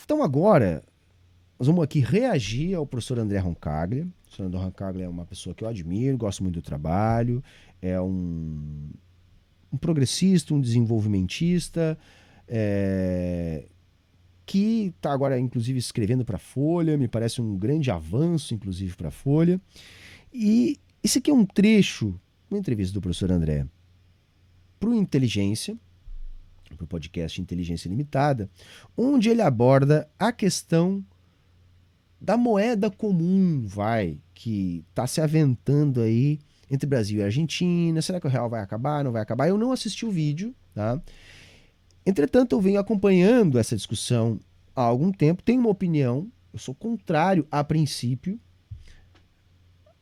Então agora, nós vamos aqui reagir ao professor André Roncaglia. O professor André Roncaglia é uma pessoa que eu admiro, gosto muito do trabalho, é um progressista, um desenvolvimentista, que está agora, inclusive, escrevendo para a Folha, me parece um grande avanço, inclusive, para a Folha. E esse aqui é um trecho, uma entrevista do professor André para o Inteligência, para o podcast Inteligência Limitada, onde ele aborda a questão da moeda comum, que está se aventando aí entre Brasil e Argentina. Será que o real vai acabar? Não vai acabar? Eu não assisti o vídeo, tá? Entretanto, eu venho acompanhando essa discussão há algum tempo. Tenho uma opinião, eu sou contrário a princípio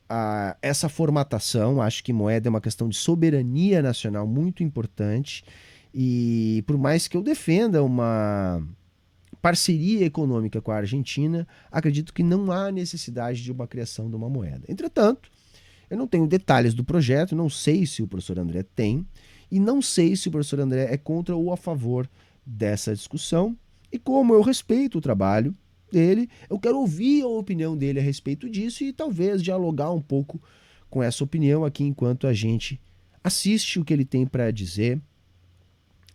a essa formatação. Acho que moeda é uma questão de soberania nacional muito importante. E por mais que eu defenda uma parceria econômica com a Argentina, acredito que não há necessidade de uma criação de uma moeda. Entretanto, eu não tenho detalhes do projeto, não sei se o professor André tem, e não sei se o professor André é contra ou a favor dessa discussão. E como eu respeito o trabalho dele, eu quero ouvir a opinião dele a respeito disso e talvez dialogar um pouco com essa opinião aqui enquanto a gente assiste o que ele tem para dizer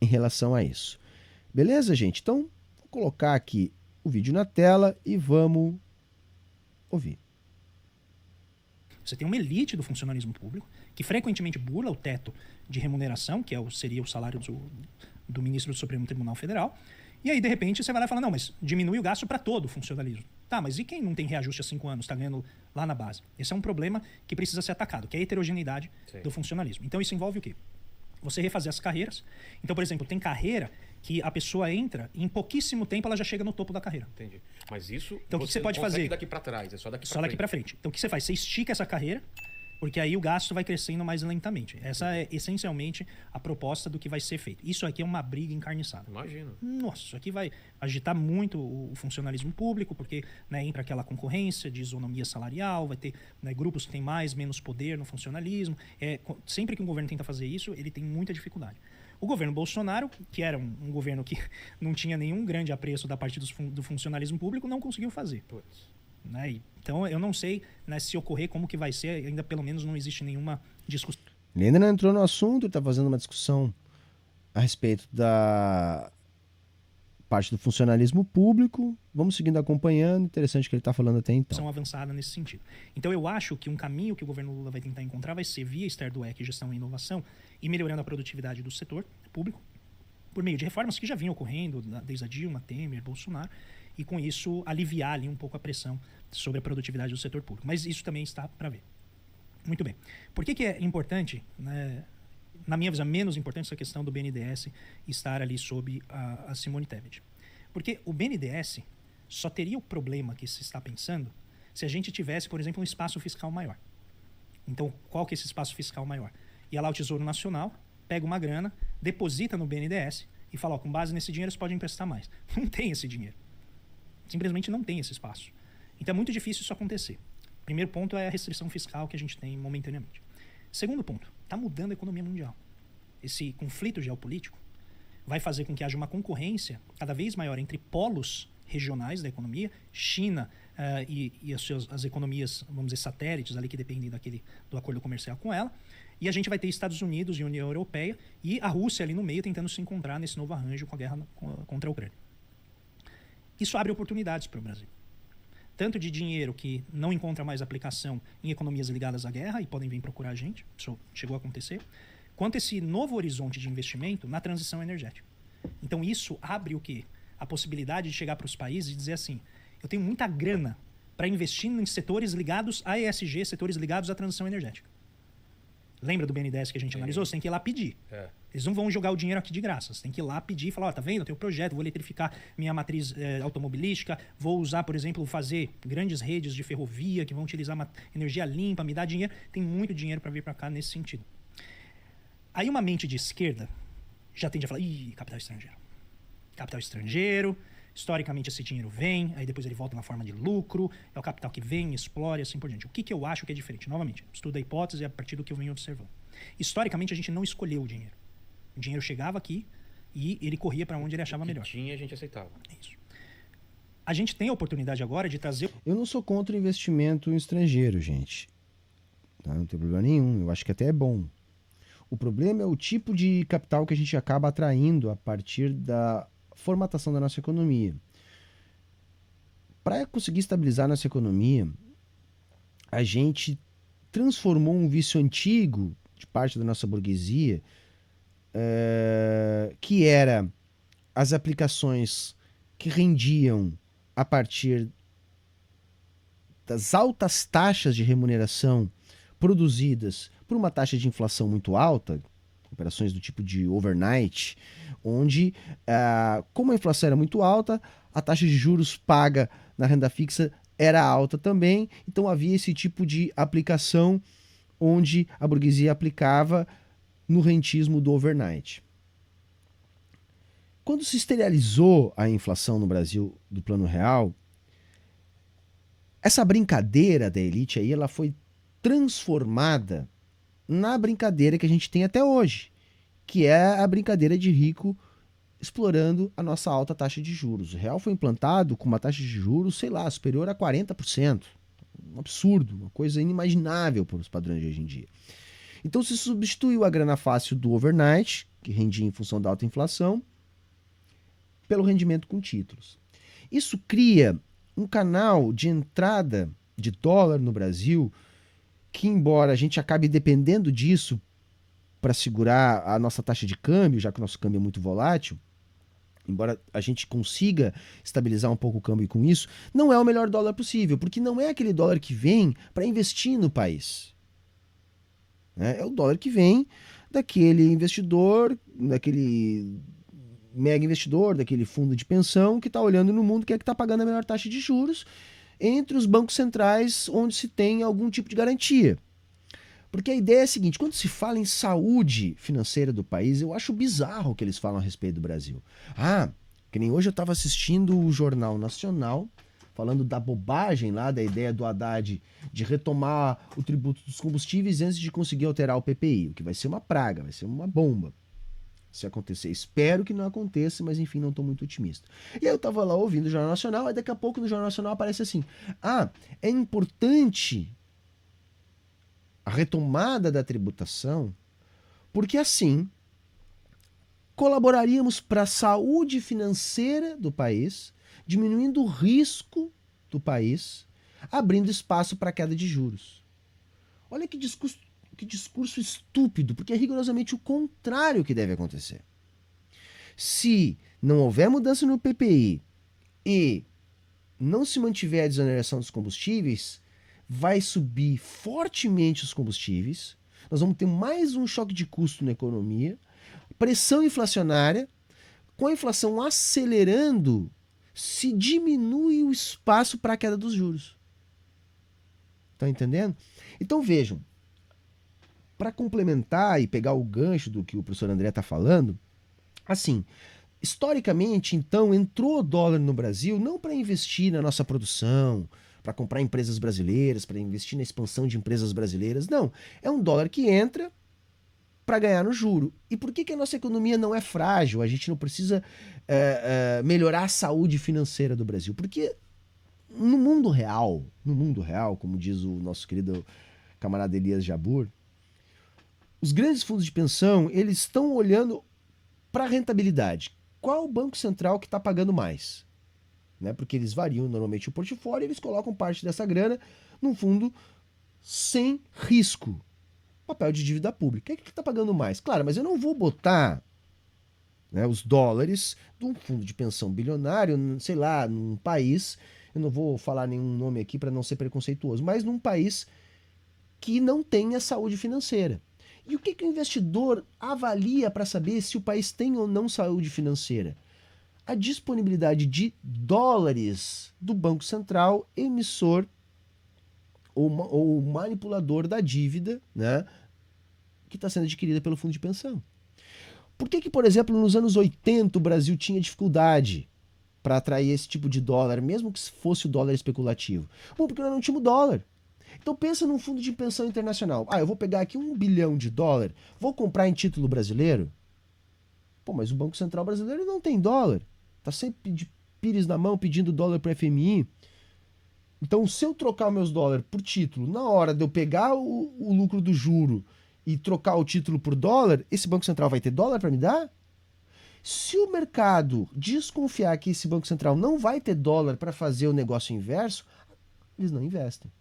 em relação a isso. Beleza, gente? Então, vou colocar aqui o vídeo na tela e vamos ouvir. Você tem uma elite do funcionalismo público que frequentemente burla o teto de remuneração, que seria o salário do ministro do Supremo Tribunal Federal. E aí, de repente, você vai lá e fala, não, mas diminui o gasto para todo o funcionalismo. Tá, mas e quem não tem reajuste há 5 anos, está ganhando lá na base? Esse é um problema que precisa ser atacado, que é a heterogeneidade do funcionalismo. Então, isso envolve o quê? Você refazer as carreiras. Então, por exemplo, tem carreira que a pessoa entra e em pouquíssimo tempo ela já chega no topo da carreira. Entendi. Mas isso então, o que você pode fazer? Daqui para trás, é só daqui para frente. Só daqui para frente. Então, o que você faz? Você estica essa carreira, porque aí o gasto vai crescendo mais lentamente. Essa é essencialmente a proposta do que vai ser feito. Isso aqui é uma briga encarniçada. Imagino. Nossa, isso aqui vai agitar muito o funcionalismo público, porque entra aquela concorrência de isonomia salarial, vai ter grupos que têm mais, menos poder no funcionalismo. Sempre que um governo tenta fazer isso, ele tem muita dificuldade. O governo Bolsonaro, que era um governo que não tinha nenhum grande apreço da parte do funcionalismo público, não conseguiu fazer. Então, eu não sei se ocorrer como que vai ser, ainda pelo menos não existe nenhuma discussão. Ele ainda não entrou no assunto, ele está fazendo uma discussão a respeito da parte do funcionalismo público. Vamos seguindo acompanhando, interessante o que ele está falando até então. São avançada nesse sentido. Então, eu acho que um caminho que o governo Lula vai tentar encontrar vai ser via STAR-DUEC, gestão e inovação, e melhorando a produtividade do setor público, por meio de reformas que já vinham ocorrendo desde a Dilma, Temer, Bolsonaro, e com isso aliviar ali um pouco a pressão sobre a produtividade do setor público. Mas isso também está para ver. Muito bem. Por que é importante, na minha visão, menos importante essa questão do BNDES estar ali sob a Simone Tebet? Porque o BNDES só teria o problema que se está pensando se a gente tivesse, por exemplo, um espaço fiscal maior. Então, qual que é esse espaço fiscal maior? Ia lá o Tesouro Nacional, pega uma grana, deposita no BNDES e fala, com base nesse dinheiro você pode emprestar mais. Não tem esse dinheiro. Simplesmente não tem esse espaço. Então é muito difícil isso acontecer. Primeiro ponto é a restrição fiscal que a gente tem momentaneamente. Segundo ponto, está mudando a economia mundial. Esse conflito geopolítico vai fazer com que haja uma concorrência cada vez maior entre polos regionais da economia, China e as economias, vamos dizer, satélites ali que dependem do acordo comercial com ela, e a gente vai ter Estados Unidos e União Europeia e a Rússia ali no meio tentando se encontrar nesse novo arranjo com a guerra contra a Ucrânia. Isso abre oportunidades para o Brasil. Tanto de dinheiro que não encontra mais aplicação em economias ligadas à guerra e podem vir procurar a gente, isso chegou a acontecer, quanto esse novo horizonte de investimento na transição energética. Então isso abre o quê? A possibilidade de chegar para os países e dizer assim, eu tenho muita grana para investir em setores ligados à ESG, setores ligados à transição energética. Lembra do BNDES que a gente analisou? Você tem que ir lá pedir. Eles não vão jogar o dinheiro aqui de graça. Você tem que ir lá pedir e falar, tá vendo? Eu tenho um projeto, vou eletrificar minha matriz automobilística, vou usar, por exemplo, fazer grandes redes de ferrovia que vão utilizar uma energia limpa, me dá dinheiro. Tem muito dinheiro para vir para cá nesse sentido. Aí uma mente de esquerda já tende a falar, capital estrangeiro. Capital estrangeiro, historicamente esse dinheiro vem, aí depois ele volta na forma de lucro, é o capital que vem, explora e assim por diante. O que eu acho que é diferente? Novamente, estudo a hipótese a partir do que eu venho observando. Historicamente a gente não escolheu o dinheiro. O dinheiro chegava aqui e ele corria para onde ele achava melhor. Tinha, a gente aceitava. Isso. A gente tem a oportunidade agora de trazer... Eu não sou contra o investimento estrangeiro, gente. Tá? Não tem problema nenhum. Eu acho que até é bom. O problema é o tipo de capital que a gente acaba atraindo a partir da formatação da nossa economia. Para conseguir estabilizar a nossa economia, a gente transformou um vício antigo de parte da nossa burguesia, que era as aplicações que rendiam a partir das altas taxas de remuneração produzidas por uma taxa de inflação muito alta, operações do tipo de overnight, onde, como a inflação era muito alta, a taxa de juros paga na renda fixa era alta também, então havia esse tipo de aplicação onde a burguesia aplicava no rentismo do overnight. Quando se exteriorizou a inflação no Brasil do Plano Real, essa brincadeira da elite aí, ela foi transformada na brincadeira que a gente tem até hoje, que é a brincadeira de rico explorando a nossa alta taxa de juros. O real foi implantado com uma taxa de juros, sei lá, superior a 40%. Um absurdo, uma coisa inimaginável para os padrões de hoje em dia. Então se substituiu a grana fácil do overnight, que rendia em função da alta inflação, pelo rendimento com títulos. Isso cria um canal de entrada de dólar no Brasil que, embora a gente acabe dependendo disso para segurar a nossa taxa de câmbio, já que o nosso câmbio é muito volátil, embora a gente consiga estabilizar um pouco o câmbio com isso, não é o melhor dólar possível, porque não é aquele dólar que vem para investir no país. É o dólar que vem daquele investidor, daquele mega investidor, daquele fundo de pensão que está olhando no mundo, que é que está pagando a melhor taxa de juros entre os bancos centrais onde se tem algum tipo de garantia. Porque a ideia é a seguinte, quando se fala em saúde financeira do país, eu acho bizarro o que eles falam a respeito do Brasil. Que nem hoje eu estava assistindo o Jornal Nacional, falando da bobagem lá, da ideia do Haddad de retomar o tributo dos combustíveis antes de conseguir alterar o PPI, o que vai ser uma praga, vai ser uma bomba. Se acontecer, espero que não aconteça, mas enfim, não estou muito otimista. E aí eu estava lá ouvindo o Jornal Nacional, aí daqui a pouco no Jornal Nacional aparece assim, é importante a retomada da tributação, porque assim colaboraríamos para a saúde financeira do país, diminuindo o risco do país, abrindo espaço para a queda de juros. Olha que discurso estúpido, porque é rigorosamente o contrário que deve acontecer. Se não houver mudança no PPI e não se mantiver a desoneração dos combustíveis, vai subir fortemente os combustíveis, nós vamos ter mais um choque de custo na economia, pressão inflacionária, com a inflação acelerando, se diminui o espaço para a queda dos juros. Estão entendendo? Então vejam, para complementar e pegar o gancho do que o professor André está falando, assim, historicamente, então, entrou o dólar no Brasil não para investir na nossa produção, para comprar empresas brasileiras, para investir na expansão de empresas brasileiras, não. É um dólar que entra para ganhar no juro. E por que a nossa economia não é frágil? A gente não precisa melhorar a saúde financeira do Brasil? Porque no mundo real, como diz o nosso querido camarada Elias Jabbour, os grandes fundos de pensão, eles estão olhando para a rentabilidade. Qual o banco central que está pagando mais? Né? Porque eles variam normalmente o portfólio e eles colocam parte dessa grana num fundo sem risco. Papel de dívida pública. Quem é que está pagando mais? Claro, mas eu não vou botar, né, os dólares de um fundo de pensão bilionário, sei lá, num país, eu não vou falar nenhum nome aqui para não ser preconceituoso, mas num país que não tenha saúde financeira. E o que o investidor avalia para saber se o país tem ou não saúde financeira? A disponibilidade de dólares do Banco Central, emissor ou manipulador da dívida, né, que está sendo adquirida pelo fundo de pensão. Por que, por exemplo, nos anos 80 o Brasil tinha dificuldade para atrair esse tipo de dólar, mesmo que fosse o dólar especulativo? Bom, porque nós não tínhamos dólar. Então pensa num fundo de pensão internacional. Eu vou pegar aqui $1 bilhão, vou comprar em título brasileiro? Pô, mas o Banco Central brasileiro não tem dólar. Está sempre pires na mão pedindo dólar para FMI. Então, se eu trocar meus dólares por título, na hora de eu pegar o lucro do juro e trocar o título por dólar, esse Banco Central vai ter dólar para me dar? Se o mercado desconfiar que esse Banco Central não vai ter dólar para fazer o negócio inverso, eles não investem.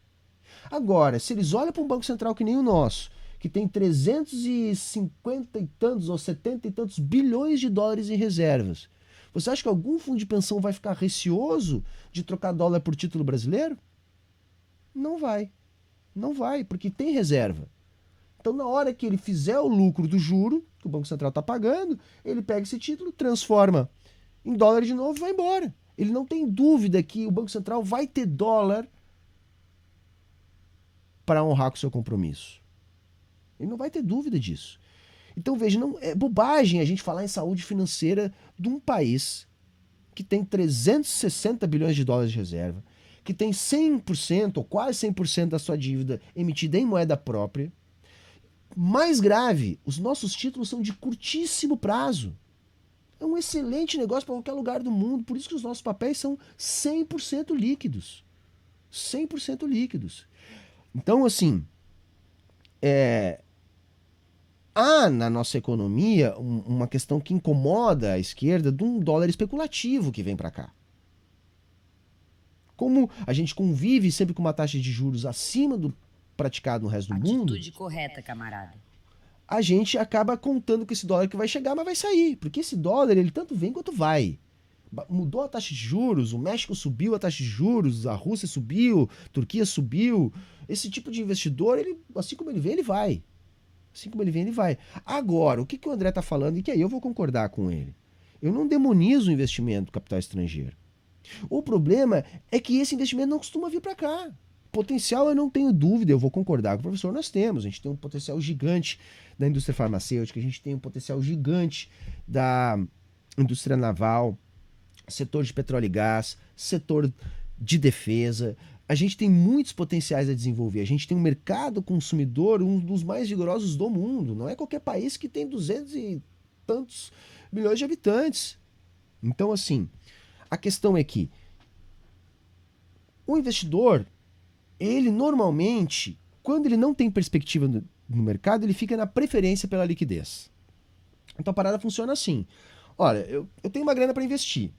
Agora, se eles olham para um Banco Central que nem o nosso, que tem 350 e tantos ou 70 e tantos bilhões de dólares em reservas, você acha que algum fundo de pensão vai ficar receoso de trocar dólar por título brasileiro? Não vai. Não vai, porque tem reserva. Então, na hora que ele fizer o lucro do juro, que o Banco Central está pagando, ele pega esse título, transforma em dólar de novo e vai embora. Ele não tem dúvida que o Banco Central vai ter dólar para honrar com o seu compromisso. Ele não vai ter dúvida disso. Então, veja, não, é bobagem a gente falar em saúde financeira de um país que tem 360 bilhões de dólares de reserva, que tem 100% ou quase 100% da sua dívida emitida em moeda própria. Mais grave, os nossos títulos são de curtíssimo prazo. É um excelente negócio para qualquer lugar do mundo, por isso que os nossos papéis são 100% líquidos. 100% líquidos. Então, assim, há na nossa economia uma questão que incomoda a esquerda de um dólar especulativo que vem para cá. Como a gente convive sempre com uma taxa de juros acima do praticado no resto do mundo, Atitude correta, camarada. a gente acaba contando com esse dólar que vai chegar, mas vai sair. Porque esse dólar, ele tanto vem quanto vai. Mudou a taxa de juros, o México subiu a taxa de juros, a Rússia subiu, a Turquia subiu. Esse tipo de investidor, ele, assim como ele vem, ele vai. Assim como ele vem, ele vai. Agora, o que o André está falando, e que aí eu vou concordar com ele. Eu não demonizo o investimento do capital estrangeiro. O problema é que esse investimento não costuma vir para cá. Potencial, eu não tenho dúvida, eu vou concordar com o professor, nós temos. A gente tem um potencial gigante da indústria farmacêutica, a gente tem um potencial gigante da indústria naval, setor de petróleo e gás, setor de defesa. A gente tem muitos potenciais a desenvolver. A gente tem um mercado consumidor, um dos mais vigorosos do mundo. Não é qualquer país que tem 200 e tantos milhões de habitantes. Então, assim, a questão é que o investidor, ele normalmente, quando ele não tem perspectiva no mercado, ele fica na preferência pela liquidez. Então a parada funciona assim. Olha, eu tenho uma grana para investir.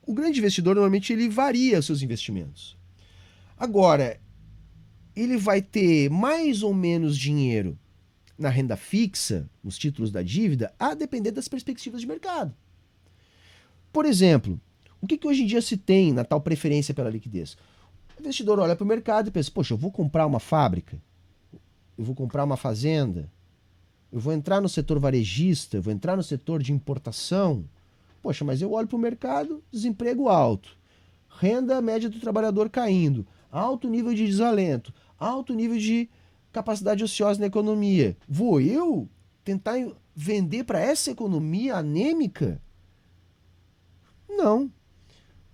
O grande investidor, normalmente, ele varia os seus investimentos. Agora, ele vai ter mais ou menos dinheiro na renda fixa, nos títulos da dívida, a depender das perspectivas de mercado. Por exemplo, o que hoje em dia se tem na tal preferência pela liquidez? O investidor olha para o mercado e pensa, poxa, eu vou comprar uma fábrica, eu vou comprar uma fazenda, eu vou entrar no setor varejista, eu vou entrar no setor de importação. Poxa, mas eu olho para o mercado, desemprego alto, renda média do trabalhador caindo, alto nível de desalento, alto nível de capacidade ociosa na economia. Vou eu tentar vender para essa economia anêmica? Não.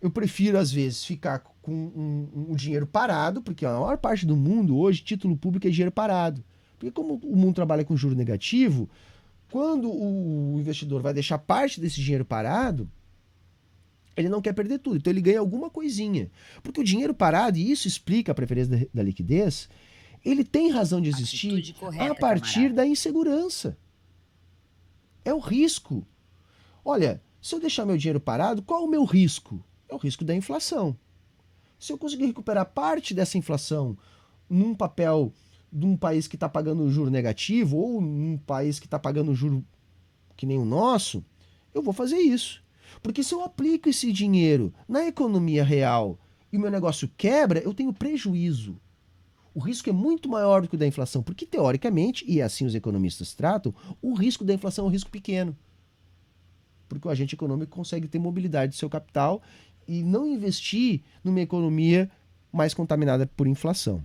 Eu prefiro, às vezes, ficar com um dinheiro parado, porque a maior parte do mundo hoje, título público é dinheiro parado. Porque como o mundo trabalha com juro negativo, quando o investidor vai deixar parte desse dinheiro parado, ele não quer perder tudo. Então ele ganha alguma coisinha. Porque o dinheiro parado, e isso explica a preferência da liquidez, ele tem razão de existir correta, a partir camarada. da insegurança. É o risco. Olha, se eu deixar meu dinheiro parado, qual é o meu risco? É o risco da inflação. Se eu conseguir recuperar parte dessa inflação num papel de um país que está pagando juro negativo ou num país que está pagando juro que nem o nosso, eu vou fazer isso. Porque se eu aplico esse dinheiro na economia real e o meu negócio quebra, eu tenho prejuízo. O risco é muito maior do que o da inflação, porque teoricamente, e assim os economistas tratam, o risco da inflação é um risco pequeno. Porque o agente econômico consegue ter mobilidade do seu capital e não investir numa economia mais contaminada por inflação.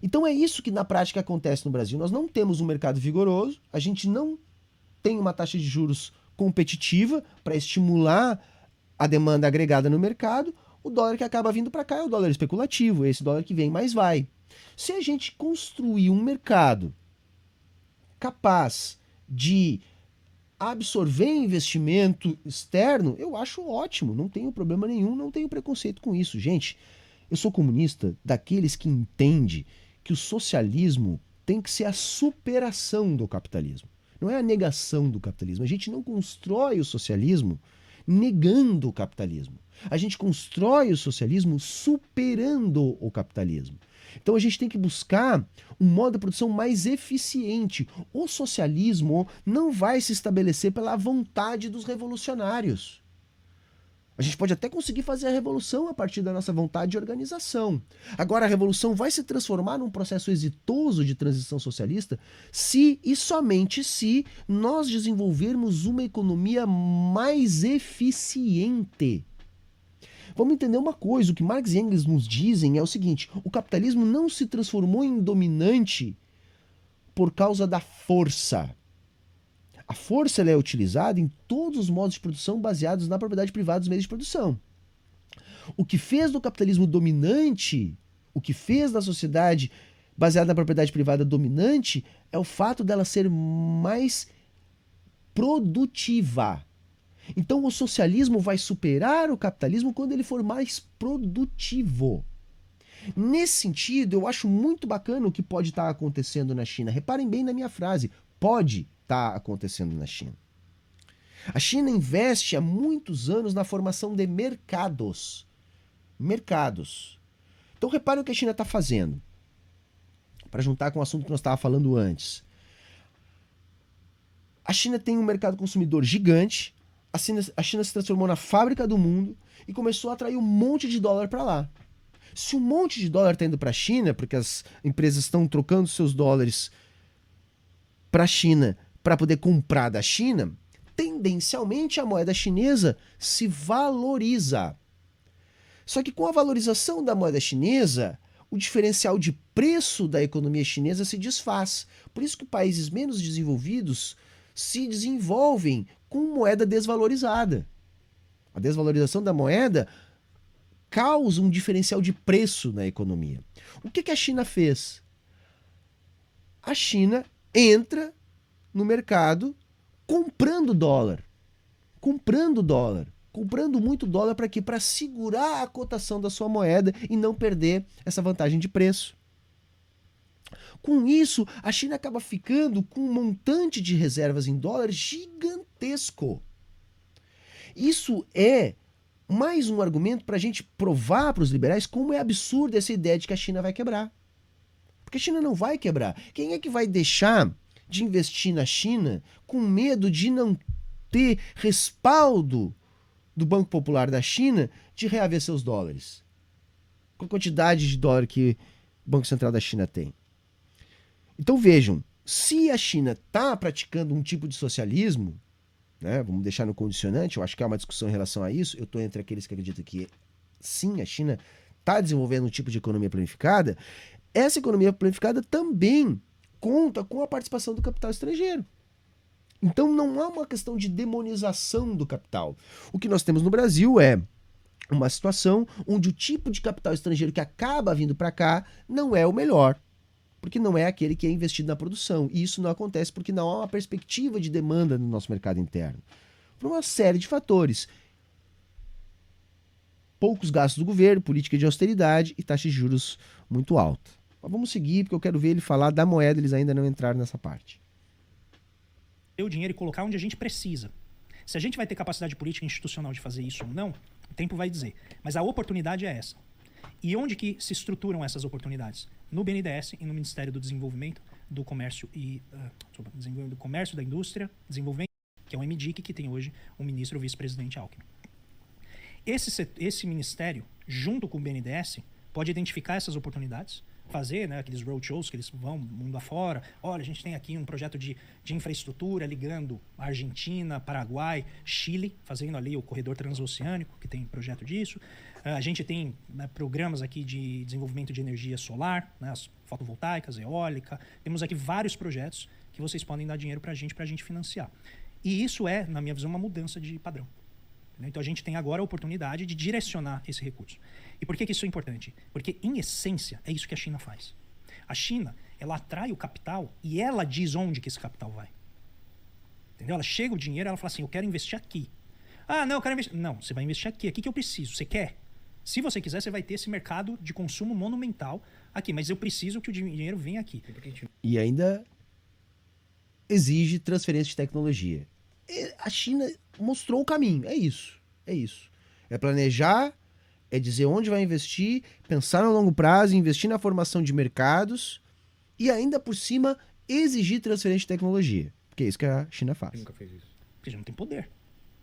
Então é isso que na prática acontece no Brasil. Nós não temos um mercado vigoroso, a gente não tem uma taxa de juros competitiva para estimular a demanda agregada no mercado. O dólar que acaba vindo para cá é o dólar especulativo, é esse dólar que vem mais vai. Se a gente construir um mercado capaz de absorver investimento externo, eu acho ótimo, não tenho problema nenhum, não tenho preconceito com isso. Gente, eu sou comunista daqueles que entende que o socialismo tem que ser a superação do capitalismo. Não é a negação do capitalismo. A gente não constrói o socialismo negando o capitalismo. A gente constrói o socialismo superando o capitalismo. Então a gente tem que buscar um modo de produção mais eficiente. O socialismo não vai se estabelecer pela vontade dos revolucionários. A gente pode até conseguir fazer a revolução a partir da nossa vontade de organização. Agora, a revolução vai se transformar num processo exitoso de transição socialista se e somente se nós desenvolvermos uma economia mais eficiente. Vamos entender uma coisa, o que Marx e Engels nos dizem é o seguinte: o capitalismo não se transformou em dominante por causa da força. A força ela é utilizada em todos os modos de produção baseados na propriedade privada dos meios de produção. O que fez do capitalismo dominante, o que fez da sociedade baseada na propriedade privada dominante, é o fato dela ser mais produtiva. Então o socialismo vai superar o capitalismo quando ele for mais produtivo. Nesse sentido, eu acho muito bacana o que pode estar acontecendo na China. Reparem bem na minha frase, pode estar acontecendo na China. A China investe há muitos anos na formação de mercados. Mercados. Então reparem o que a China está fazendo. Para juntar com o assunto que nós estávamos falando antes. A China tem um mercado consumidor gigante. A China se transformou na fábrica do mundo e começou a atrair um monte de dólar para lá. Se um monte de dólar está indo para a China, porque as empresas estão trocando seus dólares para a China para poder comprar da China, tendencialmente a moeda chinesa se valoriza. Só que com a valorização da moeda chinesa, o diferencial de preço da economia chinesa se desfaz. Por isso que países menos desenvolvidos se desenvolvem com moeda desvalorizada. A desvalorização da moeda causa um diferencial de preço na economia. O que a China fez? A China entra no mercado comprando dólar. Comprando muito dólar para quê? Para segurar a cotação da sua moeda e não perder essa vantagem de preço. Com isso, a China acaba ficando com um montante de reservas em dólar gigantesco. Isso é mais um argumento para a gente provar para os liberais como é absurda essa ideia de que a China vai quebrar. Porque a China não vai quebrar. Quem é que vai deixar de investir na China com medo de não ter respaldo do Banco Popular da China de reaver seus dólares? Com a quantidade de dólar que o Banco Central da China tem. Então vejam, se a China está praticando um tipo de socialismo, né, vamos deixar no condicionante, eu acho que há uma discussão em relação a isso, eu estou entre aqueles que acreditam que sim, a China está desenvolvendo um tipo de economia planificada, essa economia planificada também conta com a participação do capital estrangeiro. Então não há uma questão de demonização do capital. O que nós temos no Brasil é uma situação onde o tipo de capital estrangeiro que acaba vindo para cá não é o melhor, porque não é aquele que é investido na produção. E isso não acontece porque não há uma perspectiva de demanda no nosso mercado interno. Por uma série de fatores. Poucos gastos do governo, política de austeridade e taxa de juros muito alta. Mas vamos seguir, porque eu quero ver ele falar da moeda, eles ainda não entraram nessa parte. O dinheiro e colocar onde a gente precisa. Se a gente vai ter capacidade política e institucional de fazer isso ou não, o tempo vai dizer. Mas a oportunidade é essa. E onde que se estruturam essas oportunidades? No BNDES e no Ministério do Desenvolvimento, do Comércio e do Comércio, da Indústria, Desenvolvimento, que é o MDIC, que tem hoje o ministro, o vice-presidente Alckmin. Esse ministério, junto com o BNDES, pode identificar essas oportunidades, fazer, né, aqueles roadshows que eles vão mundo afora. Olha, a gente tem aqui um projeto de infraestrutura ligando a Argentina, Paraguai, Chile, fazendo ali o corredor transoceânico, que tem projeto disso. A gente tem, né, programas aqui de desenvolvimento de energia solar, né, as fotovoltaicas, eólica. Temos aqui vários projetos que vocês podem dar dinheiro para a gente financiar. E isso é, na minha visão, uma mudança de padrão. Então a gente tem agora a oportunidade de direcionar esse recurso. E por que isso é importante? Porque, em essência, é isso que a China faz. A China, ela atrai o capital e ela diz onde que esse capital vai. Entendeu? Ela chega o dinheiro, ela fala assim, eu quero investir aqui. Ah, não, eu quero investir... Não, você vai investir aqui. Aqui que eu preciso. Você quer? Se você quiser, você vai ter esse mercado de consumo monumental aqui. Mas eu preciso que o dinheiro venha aqui. E ainda exige transferência de tecnologia. E a China mostrou o caminho. É isso. É isso. É planejar, é dizer onde vai investir, pensar no longo prazo, investir na formação de mercados e ainda por cima exigir transferência de tecnologia. Porque é isso que a China faz. Nunca fez isso. Porque já não tem poder.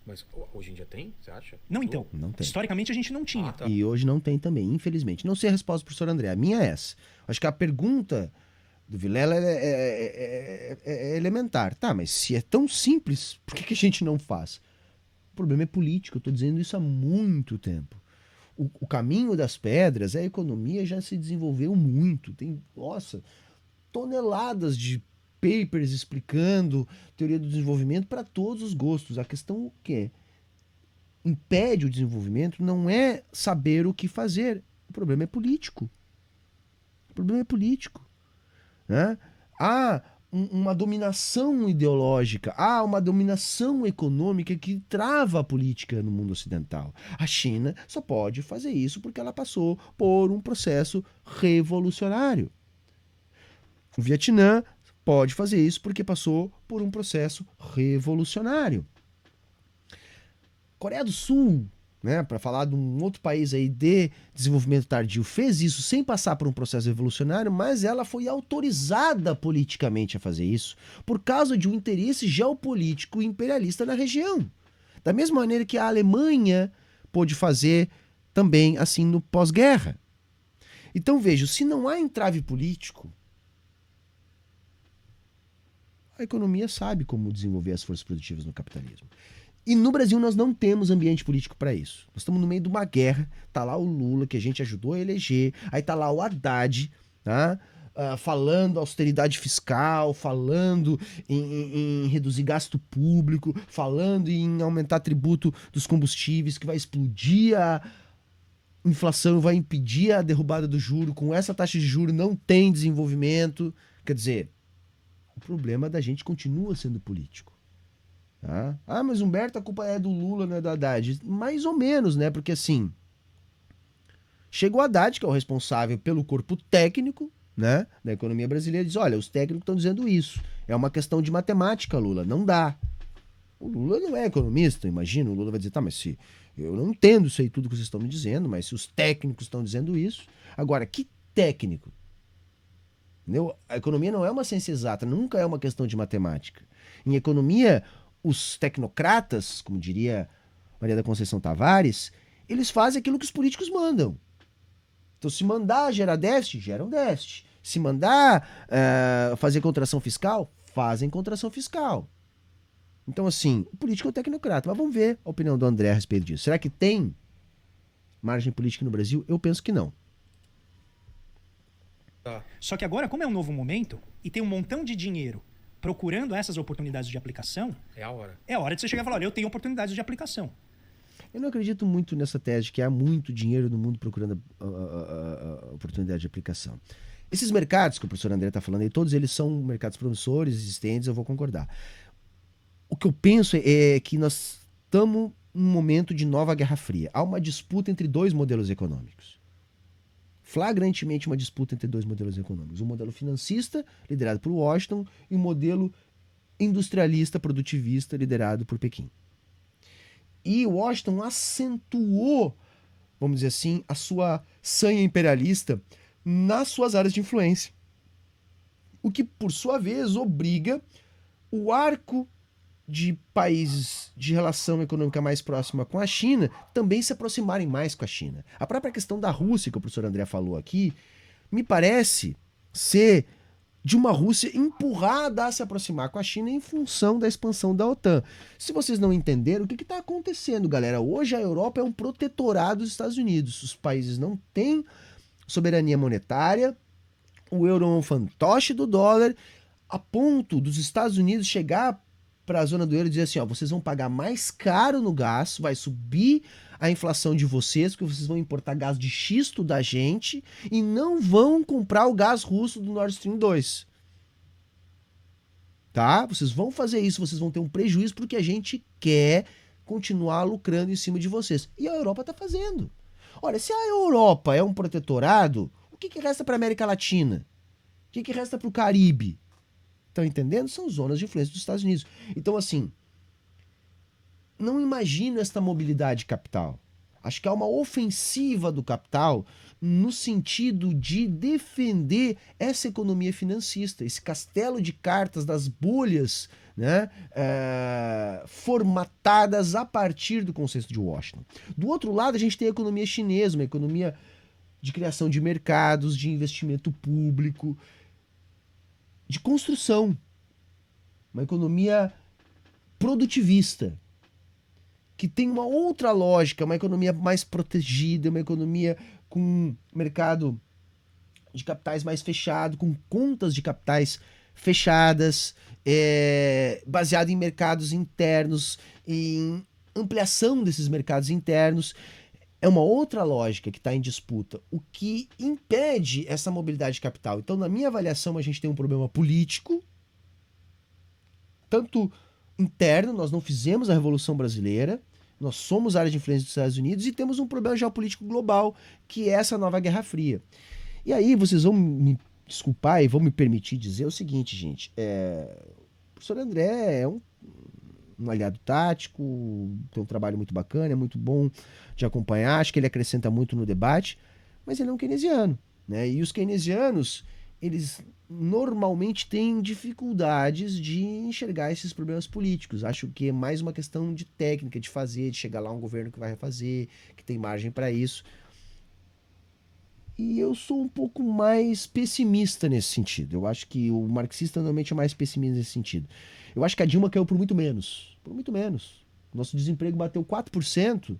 Mas hoje em dia tem, você acha? Não, então. Não tem. Historicamente a gente não tinha. Ah, tá. E hoje não tem também, infelizmente. Não sei a resposta do professor André. A minha é essa. Acho que a pergunta do Vilela é elementar. Tá, mas se é tão simples, por que a gente não faz? O problema é político. Eu estou dizendo isso há muito tempo. O caminho das pedras, a economia já se desenvolveu muito. Tem, nossa, toneladas de papers explicando teoria do desenvolvimento para todos os gostos. A questão o que impede o desenvolvimento não é saber o que fazer. O problema é político. O problema é político. Né? Há uma dominação ideológica, há uma dominação econômica que trava a política no mundo ocidental. A China só pode fazer isso porque ela passou por um processo revolucionário. O Vietnã pode fazer isso porque passou por um processo revolucionário. Coreia do Sul, né, para falar de um outro país aí de desenvolvimento tardio, fez isso sem passar por um processo revolucionário, mas ela foi autorizada politicamente a fazer isso por causa de um interesse geopolítico imperialista na região. Da mesma maneira que a Alemanha pôde fazer também assim no pós-guerra. Então veja, se não há entrave político, a economia sabe como desenvolver as forças produtivas no capitalismo. E no Brasil nós não temos ambiente político para isso. Nós estamos no meio de uma guerra, tá lá o Lula, que a gente ajudou a eleger, aí tá lá o Haddad, tá? Falando austeridade fiscal, falando em reduzir gasto público, falando em aumentar tributo dos combustíveis, que vai explodir a inflação, vai impedir a derrubada do juro. Com essa taxa de juro não tem desenvolvimento. Quer dizer, o problema da gente continua sendo político. Tá? Ah, mas Humberto, a culpa é do Lula, não é do Haddad. Mais ou menos, né? Porque assim, chega o Haddad, que é o responsável pelo corpo técnico, né, da economia brasileira, e diz, olha, os técnicos estão dizendo isso. É uma questão de matemática, Lula, não dá. O Lula não é economista, imagina. O Lula vai dizer, tá, mas se eu não entendo isso aí tudo que vocês estão me dizendo, mas se os técnicos estão dizendo isso... Agora, que técnico? Entendeu? A economia não é uma ciência exata, nunca é uma questão de matemática. Em economia, os tecnocratas, como diria Maria da Conceição Tavares, eles fazem aquilo que os políticos mandam. Então, se mandar gerar déficit, geram déficit. Se mandar fazer contração fiscal, fazem contração fiscal. Então, assim, o político é o tecnocrata. Mas vamos ver a opinião do André a respeito disso. Será que tem margem política no Brasil? Eu penso que não. Tá. Só que agora, como é um novo momento, e tem um montão de dinheiro procurando essas oportunidades de aplicação, É a hora. é hora de você chegar e falar, olha, eu tenho oportunidades de aplicação. Eu não acredito muito nessa tese de que há muito dinheiro no mundo procurando a oportunidade de aplicação. Esses mercados que o professor André está falando aí, todos eles são mercados promissores, existentes, eu vou concordar. O que eu penso é que nós estamos num momento de nova Guerra Fria. Há uma disputa entre dois modelos econômicos. Flagrantemente uma disputa entre dois modelos econômicos. O modelo financista, liderado por Washington, e o modelo industrialista, produtivista, liderado por Pequim. E Washington acentuou, vamos dizer assim, a sua sanha imperialista nas suas áreas de influência. O que, por sua vez, obriga o arco de países de relação econômica mais próxima com a China também se aproximarem mais com a China. A própria questão da Rússia, que o professor André falou aqui, me parece ser de uma Rússia empurrada a se aproximar com a China em função da expansão da OTAN. Se vocês não entenderam, o que está acontecendo, galera? Hoje a Europa é um protetorado dos Estados Unidos. Os países não têm soberania monetária, o euro é um fantoche do dólar, a ponto dos Estados Unidos chegar para a zona do euro e dizer assim, ó, vocês vão pagar mais caro no gás, vai subir a inflação de vocês, porque vocês vão importar gás de xisto da gente e não vão comprar o gás russo do Nord Stream 2. tá? Vocês vão fazer isso, vocês vão ter um prejuízo porque a gente quer continuar lucrando em cima de vocês. E a Europa está fazendo. Olha, se a Europa é um protetorado, o que resta para a América Latina? O que resta para o Caribe? Estão entendendo? São zonas de influência dos Estados Unidos. Então, assim, não imagino esta mobilidade de capital. Acho que há uma ofensiva do capital no sentido de defender essa economia financista, esse castelo de cartas das bolhas, né, formatadas a partir do consenso de Washington. Do outro lado, a gente tem a economia chinesa, uma economia de criação de mercados, de investimento público, de construção, uma economia produtivista, que tem uma outra lógica, uma economia mais protegida, uma economia com mercado de capitais mais fechado, com contas de capitais fechadas, baseado em mercados internos, em ampliação desses mercados internos. É uma outra lógica que está em disputa, o que impede essa mobilidade de capital. Então, na minha avaliação, a gente tem um problema político, tanto interno, nós não fizemos a Revolução Brasileira, nós somos área de influência dos Estados Unidos e temos um problema geopolítico global, que é essa nova Guerra Fria. E aí vocês vão me desculpar e vão me permitir dizer o seguinte, gente. O professor André é um aliado tático, tem um trabalho muito bacana, é muito bom de acompanhar, acho que ele acrescenta muito no debate, mas ele é um keynesiano, né? E os keynesianos, eles normalmente têm dificuldades de enxergar esses problemas políticos. Acho que é mais uma questão de técnica, de fazer, de chegar lá um governo que vai refazer, que tem margem para isso. E eu sou um pouco mais pessimista nesse sentido. Eu acho que o marxista normalmente é mais pessimista nesse sentido. Eu acho que a Dilma caiu por muito menos. Por muito menos. Nosso desemprego bateu 4%,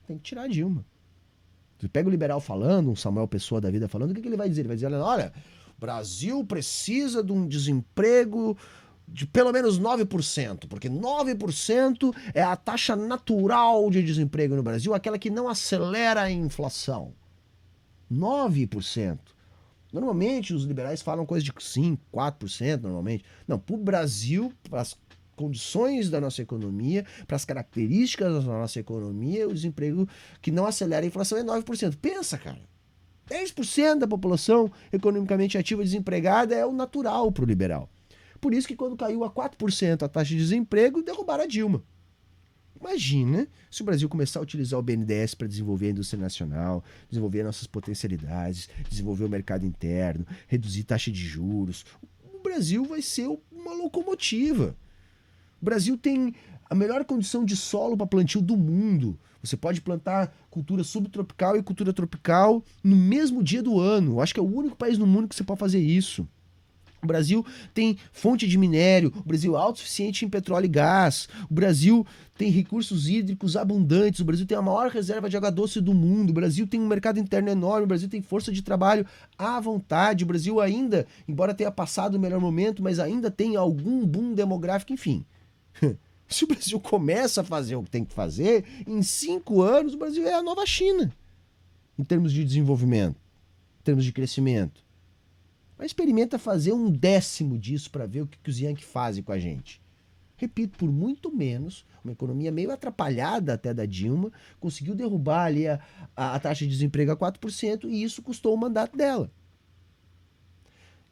tem que tirar a Dilma. Você pega o liberal falando, um Samuel Pessoa da vida falando, o que ele vai dizer? Ele vai dizer, olha, o Brasil precisa de um desemprego de pelo menos 9%, porque 9% é a taxa natural de desemprego no Brasil, aquela que não acelera a inflação. 9%. Normalmente os liberais falam coisa de 5%, 4% normalmente. Não, para o Brasil, para as condições da nossa economia, para as características da nossa economia, o desemprego que não acelera a inflação é 9%. Pensa, cara. 10% da população economicamente ativa desempregada é o natural para o liberal. Por isso que quando caiu a 4% a taxa de desemprego, derrubaram a Dilma. Imagina se o Brasil começar a utilizar o BNDES para desenvolver a indústria nacional, desenvolver nossas potencialidades, desenvolver o mercado interno, reduzir taxa de juros. O Brasil vai ser uma locomotiva. O Brasil tem a melhor condição de solo para plantio do mundo. Você pode plantar cultura subtropical e cultura tropical no mesmo dia do ano. Eu acho que é o único país no mundo que você pode fazer isso. O Brasil tem fonte de minério, o Brasil é autossuficiente em petróleo e gás, o Brasil tem recursos hídricos abundantes, o Brasil tem a maior reserva de água doce do mundo, o Brasil tem um mercado interno enorme, o Brasil tem força de trabalho à vontade, o Brasil ainda, embora tenha passado o melhor momento, mas ainda tem algum boom demográfico, enfim. Se o Brasil começa a fazer o que tem que fazer, em 5 anos o Brasil é a nova China, em termos de desenvolvimento, em termos de crescimento. Mas experimenta fazer 1/10 disso para ver o que os Yankees fazem com a gente. Repito, por muito menos, uma economia meio atrapalhada até da Dilma, conseguiu derrubar ali a taxa de desemprego a 4% e isso custou o mandato dela.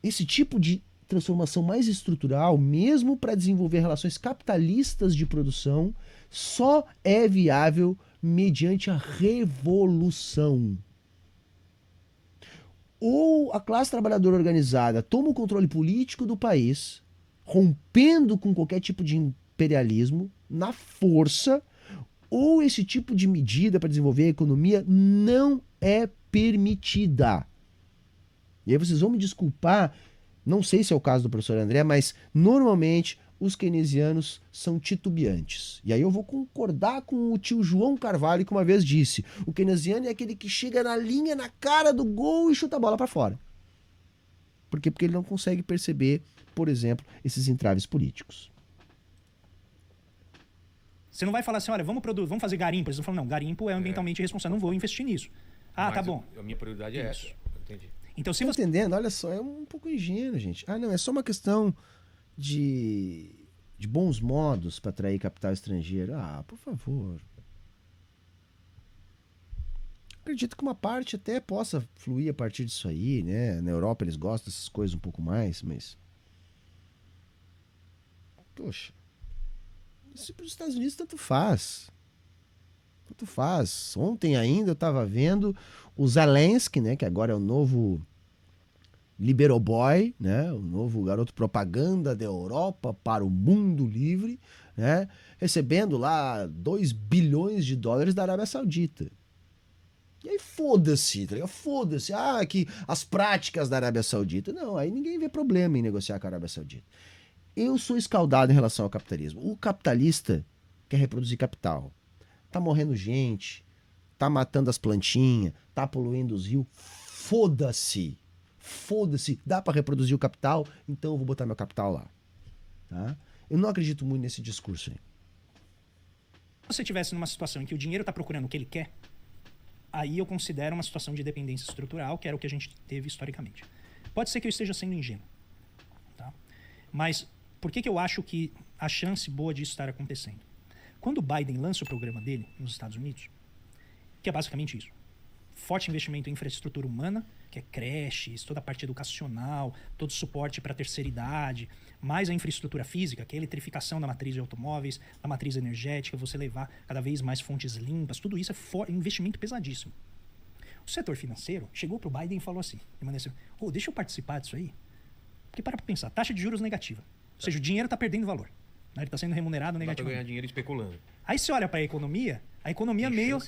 Esse tipo de transformação mais estrutural, mesmo para desenvolver relações capitalistas de produção, só é viável mediante a revolução. Ou a classe trabalhadora organizada toma o controle político do país, rompendo com qualquer tipo de imperialismo, na força, ou esse tipo de medida para desenvolver a economia não é permitida. E aí vocês vão me desculpar, não sei se é o caso do professor André, mas normalmente os keynesianos são titubeantes. E aí eu vou concordar com o tio João Carvalho, que uma vez disse, o keynesiano é aquele que chega na linha, na cara do gol e chuta a bola para fora. Por quê? Porque ele não consegue perceber, por exemplo, esses entraves políticos. Você não vai falar assim, olha, vamos fazer garimpo. Eles vão falar, não, garimpo é ambientalmente responsável, não vou investir nisso. Ah, Mas tá bom. A minha prioridade é essa. Entendi. Então, se Tá você... entendendo? Olha só, é um pouco ingênuo, gente. Ah, não, é só uma questão de bons modos para atrair capital estrangeiro. Ah, por favor. Acredito que uma parte até possa fluir a partir disso aí, né? Na Europa eles gostam dessas coisas um pouco mais, mas. Poxa. Isso para os Estados Unidos tanto faz. Tanto faz. Ontem ainda eu estava vendo o Zelensky, né? Que agora é o novo Liberal Boy, né? O novo garoto propaganda da Europa para o mundo livre, né? Recebendo lá 2 bilhões de dólares da Arábia Saudita. E aí foda-se, tá ligado? Foda-se. Ah, que as práticas da Arábia Saudita. Não, aí ninguém vê problema em negociar com a Arábia Saudita. Eu sou escaldado em relação ao capitalismo. O capitalista quer reproduzir capital. Tá morrendo gente, tá matando as plantinhas, tá poluindo os rios. Foda-se. Foda-se. Dá para reproduzir o capital, então eu vou botar meu capital lá. Tá? Eu não acredito muito nesse discurso aí. Se você estivesse numa situação em que o dinheiro está procurando o que ele quer, aí eu considero uma situação de dependência estrutural, que era o que a gente teve historicamente. Pode ser que eu esteja sendo ingênuo, tá? Mas por que eu acho que a chance boa disso estar acontecendo? Quando o Biden lança o programa dele nos Estados Unidos, que é basicamente isso, forte investimento em infraestrutura humana, que é creches, toda a parte educacional, todo o suporte para a terceira idade, mais a infraestrutura física, que é a eletrificação da matriz de automóveis, da matriz energética, você levar cada vez mais fontes limpas, tudo isso é investimento pesadíssimo. O setor financeiro chegou para o Biden e falou assim, deixa eu participar disso aí, porque para pensar, taxa de juros negativa, ou seja, o dinheiro está perdendo valor, né? Ele está sendo remunerado negativamente. Dá para ganhar dinheiro especulando. Aí você olha para a economia meio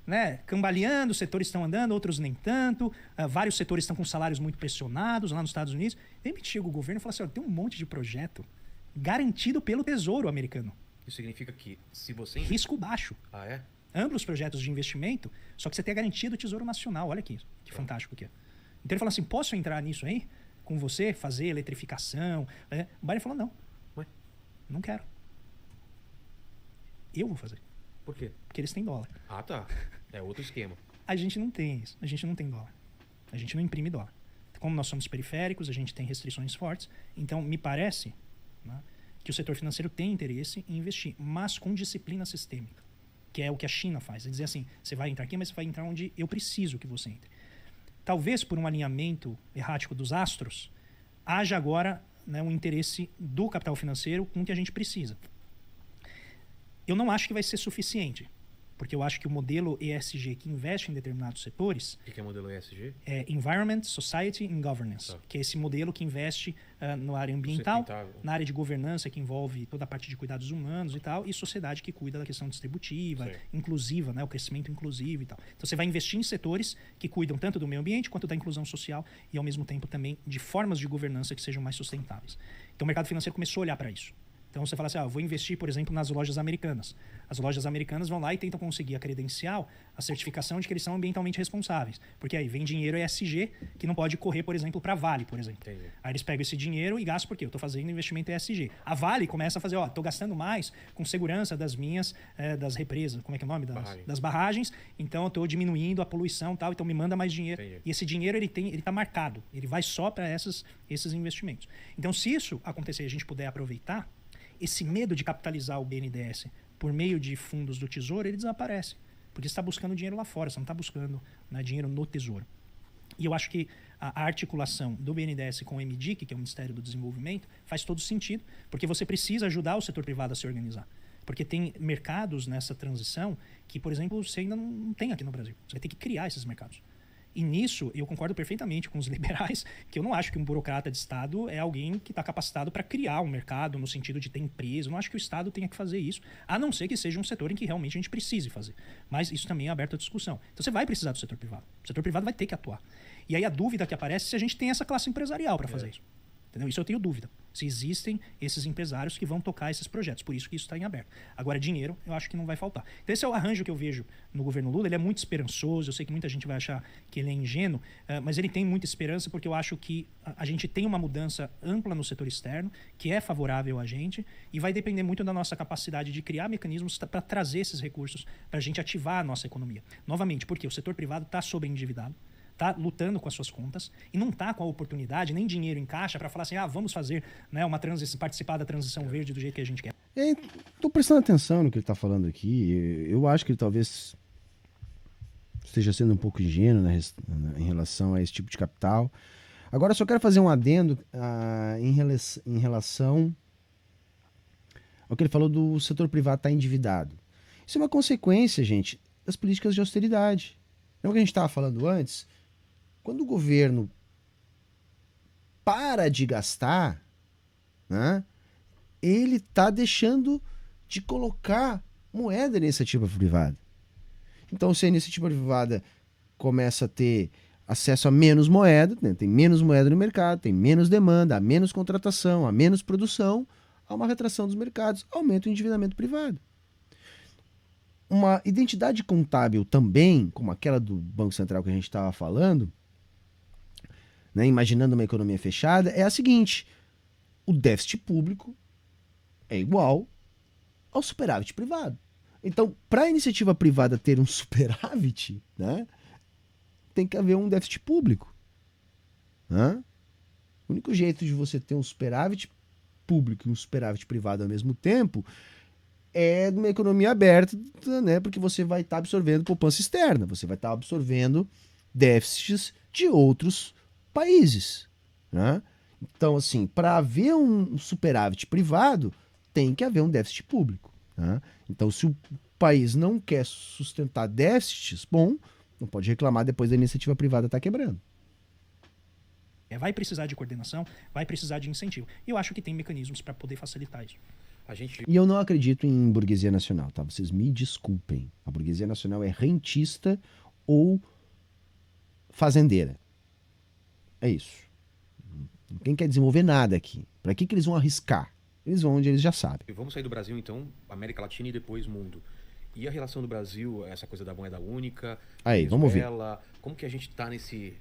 né, cambaleando, os setores estão andando, outros nem tanto, vários setores estão com salários muito pressionados lá nos Estados Unidos. De repente chega o governo e fala assim, tem um monte de projeto garantido pelo Tesouro americano. Isso significa que se você... Risco baixo. Ah, é? Amplos projetos de investimento, só que você tem a garantia do Tesouro Nacional. Olha aqui, que fantástico que é. Então ele fala assim, posso entrar nisso aí? Com você, fazer eletrificação? O Biden falou, não. Ué? Não quero. Eu vou fazer. Por quê? Porque eles têm dólar. Ah, tá. É outro esquema. A gente não tem isso. A gente não tem dólar. A gente não imprime dólar. Como nós somos periféricos, a gente tem restrições fortes. Então, me parece, né, que o setor financeiro tem interesse em investir, mas com disciplina sistêmica, que é o que a China faz. É dizer assim, você vai entrar aqui, mas você vai entrar onde eu preciso que você entre. Talvez por um alinhamento errático dos astros, haja agora, né, um interesse do capital financeiro com o que a gente precisa. Eu não acho que vai ser suficiente, porque eu acho que o modelo ESG que investe em determinados setores... O que é o modelo ESG? É Environment, Society and Governance, que é esse modelo que investe na área ambiental, na área de governança, que envolve toda a parte de cuidados humanos e tal, e sociedade que cuida da questão distributiva, inclusiva, né, o crescimento inclusivo e tal. Então você vai investir em setores que cuidam tanto do meio ambiente quanto da inclusão social e ao mesmo tempo também de formas de governança que sejam mais sustentáveis. Então o mercado financeiro começou a olhar para isso. Então você fala assim, eu vou investir, por exemplo, nas lojas americanas. As lojas americanas vão lá e tentam conseguir a credencial, a certificação de que eles são ambientalmente responsáveis. Porque aí vem dinheiro ESG que não pode correr, por exemplo, para a Vale, por exemplo. Entendi. Aí eles pegam esse dinheiro e gastam porque eu estou fazendo investimento ESG. A Vale começa a fazer, estou gastando mais com segurança das minhas, das represas, como é que é o nome? Das barragens. Então eu estou diminuindo a poluição e tal, então me manda mais dinheiro. Entendi. E esse dinheiro ele está marcado, ele vai só para esses investimentos. Então se isso acontecer e a gente puder aproveitar, esse medo de capitalizar o BNDES por meio de fundos do Tesouro, ele desaparece. Porque você está buscando dinheiro lá fora, você não está buscando, né, dinheiro no Tesouro. E eu acho que a articulação do BNDES com o MDIC, que é o Ministério do Desenvolvimento, faz todo sentido, porque você precisa ajudar o setor privado a se organizar. Porque tem mercados nessa transição que, por exemplo, você ainda não tem aqui no Brasil. Você vai ter que criar esses mercados. E nisso, eu concordo perfeitamente com os liberais, que eu não acho que um burocrata de Estado é alguém que está capacitado para criar um mercado no sentido de ter empresa. Eu não acho que o Estado tenha que fazer isso, a não ser que seja um setor em que realmente a gente precise fazer. Mas isso também é aberto à discussão. Então você vai precisar do setor privado. O setor privado vai ter que atuar. E aí a dúvida que aparece é se a gente tem essa classe empresarial para fazer isso. Entendeu? Isso eu tenho dúvida. Se existem esses empresários que vão tocar esses projetos. Por isso que isso está em aberto. Agora, dinheiro, eu acho que não vai faltar. Então, esse é o arranjo que eu vejo no governo Lula. Ele é muito esperançoso. Eu sei que muita gente vai achar que ele é ingênuo, mas ele tem muita esperança porque eu acho que a gente tem uma mudança ampla no setor externo, que é favorável a gente, e vai depender muito da nossa capacidade de criar mecanismos para trazer esses recursos para a gente ativar a nossa economia. Novamente, porque o setor privado está sobreendividado. está lutando com as suas contas e não está com a oportunidade nem dinheiro em caixa para falar assim, vamos fazer, né, uma transição, participar da transição verde do jeito que a gente quer. Estou prestando atenção no que ele está falando aqui. Eu acho que ele talvez esteja sendo um pouco ingênuo em relação a esse tipo de capital. Agora, só quero fazer um adendo em relação ao que ele falou do setor privado estar endividado. Isso é uma consequência, gente, das políticas de austeridade. Lembra que a gente estava falando antes? Quando o governo para de gastar, né, ele está deixando de colocar moeda na iniciativa privada. Então, se a iniciativa privada começa a ter acesso a menos moeda, né, tem menos moeda no mercado, tem menos demanda, há menos contratação, há menos produção, há uma retração dos mercados, aumenta o endividamento privado. Uma identidade contábil também, como aquela do Banco Central que a gente estava falando, né, imaginando uma economia fechada, é a seguinte: o déficit público é igual ao superávit privado. Então, para a iniciativa privada ter um superávit, né, tem que haver um déficit público. Né? O único jeito de você ter um superávit público e um superávit privado ao mesmo tempo é numa economia aberta, né, porque você vai estar absorvendo poupança externa, você vai estar absorvendo déficits de outros países. Né? Então, assim, para haver um superávit privado, tem que haver um déficit público. Né? Então, se o país não quer sustentar déficits, bom, não pode reclamar depois da iniciativa privada estar quebrando. Vai precisar de coordenação, vai precisar de incentivo. E eu acho que tem mecanismos para poder facilitar isso. E eu não acredito em burguesia nacional, tá? Vocês me desculpem. A burguesia nacional é rentista ou fazendeira. É isso. Ninguém quer desenvolver nada aqui. Para que eles vão arriscar? Eles vão onde eles já sabem. Vamos sair do Brasil, então, América Latina e depois mundo. E a relação do Brasil, essa coisa da moeda única, aí, vamos ver. Como que a gente está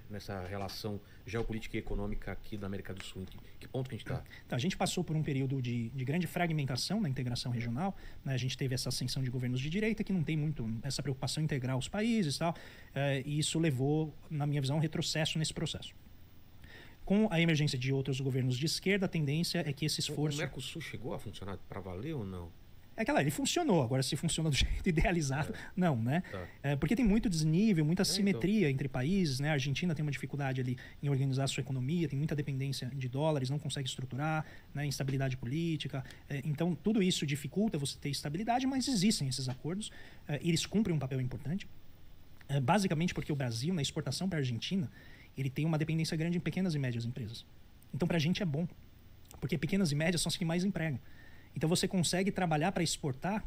nessa relação geopolítica e econômica aqui da América do Sul? Que ponto que a gente está? Então, a gente passou por um período de grande fragmentação na integração regional. Né? A gente teve essa ascensão de governos de direita que não tem muito essa preocupação em integrar os países e tal. E isso levou, na minha visão, a um retrocesso nesse processo. Com a emergência de outros governos de esquerda, a tendência é que esse esforço... O Mercosul chegou a funcionar para valer ou não? Ele funcionou. Agora, se funciona do jeito idealizado, não, né? Tá. Porque tem muito desnível, muita assimetria entre países, né? A Argentina tem uma dificuldade ali em organizar a sua economia, tem muita dependência de dólares, não consegue estruturar, né? Instabilidade política. Então, tudo isso dificulta você ter estabilidade, mas existem esses acordos. Eles cumprem um papel importante. Basicamente porque o Brasil, na exportação para a Argentina, ele tem uma dependência grande em pequenas e médias empresas. Então, para a gente é bom, porque pequenas e médias são as que mais empregam. Então você consegue trabalhar para exportar,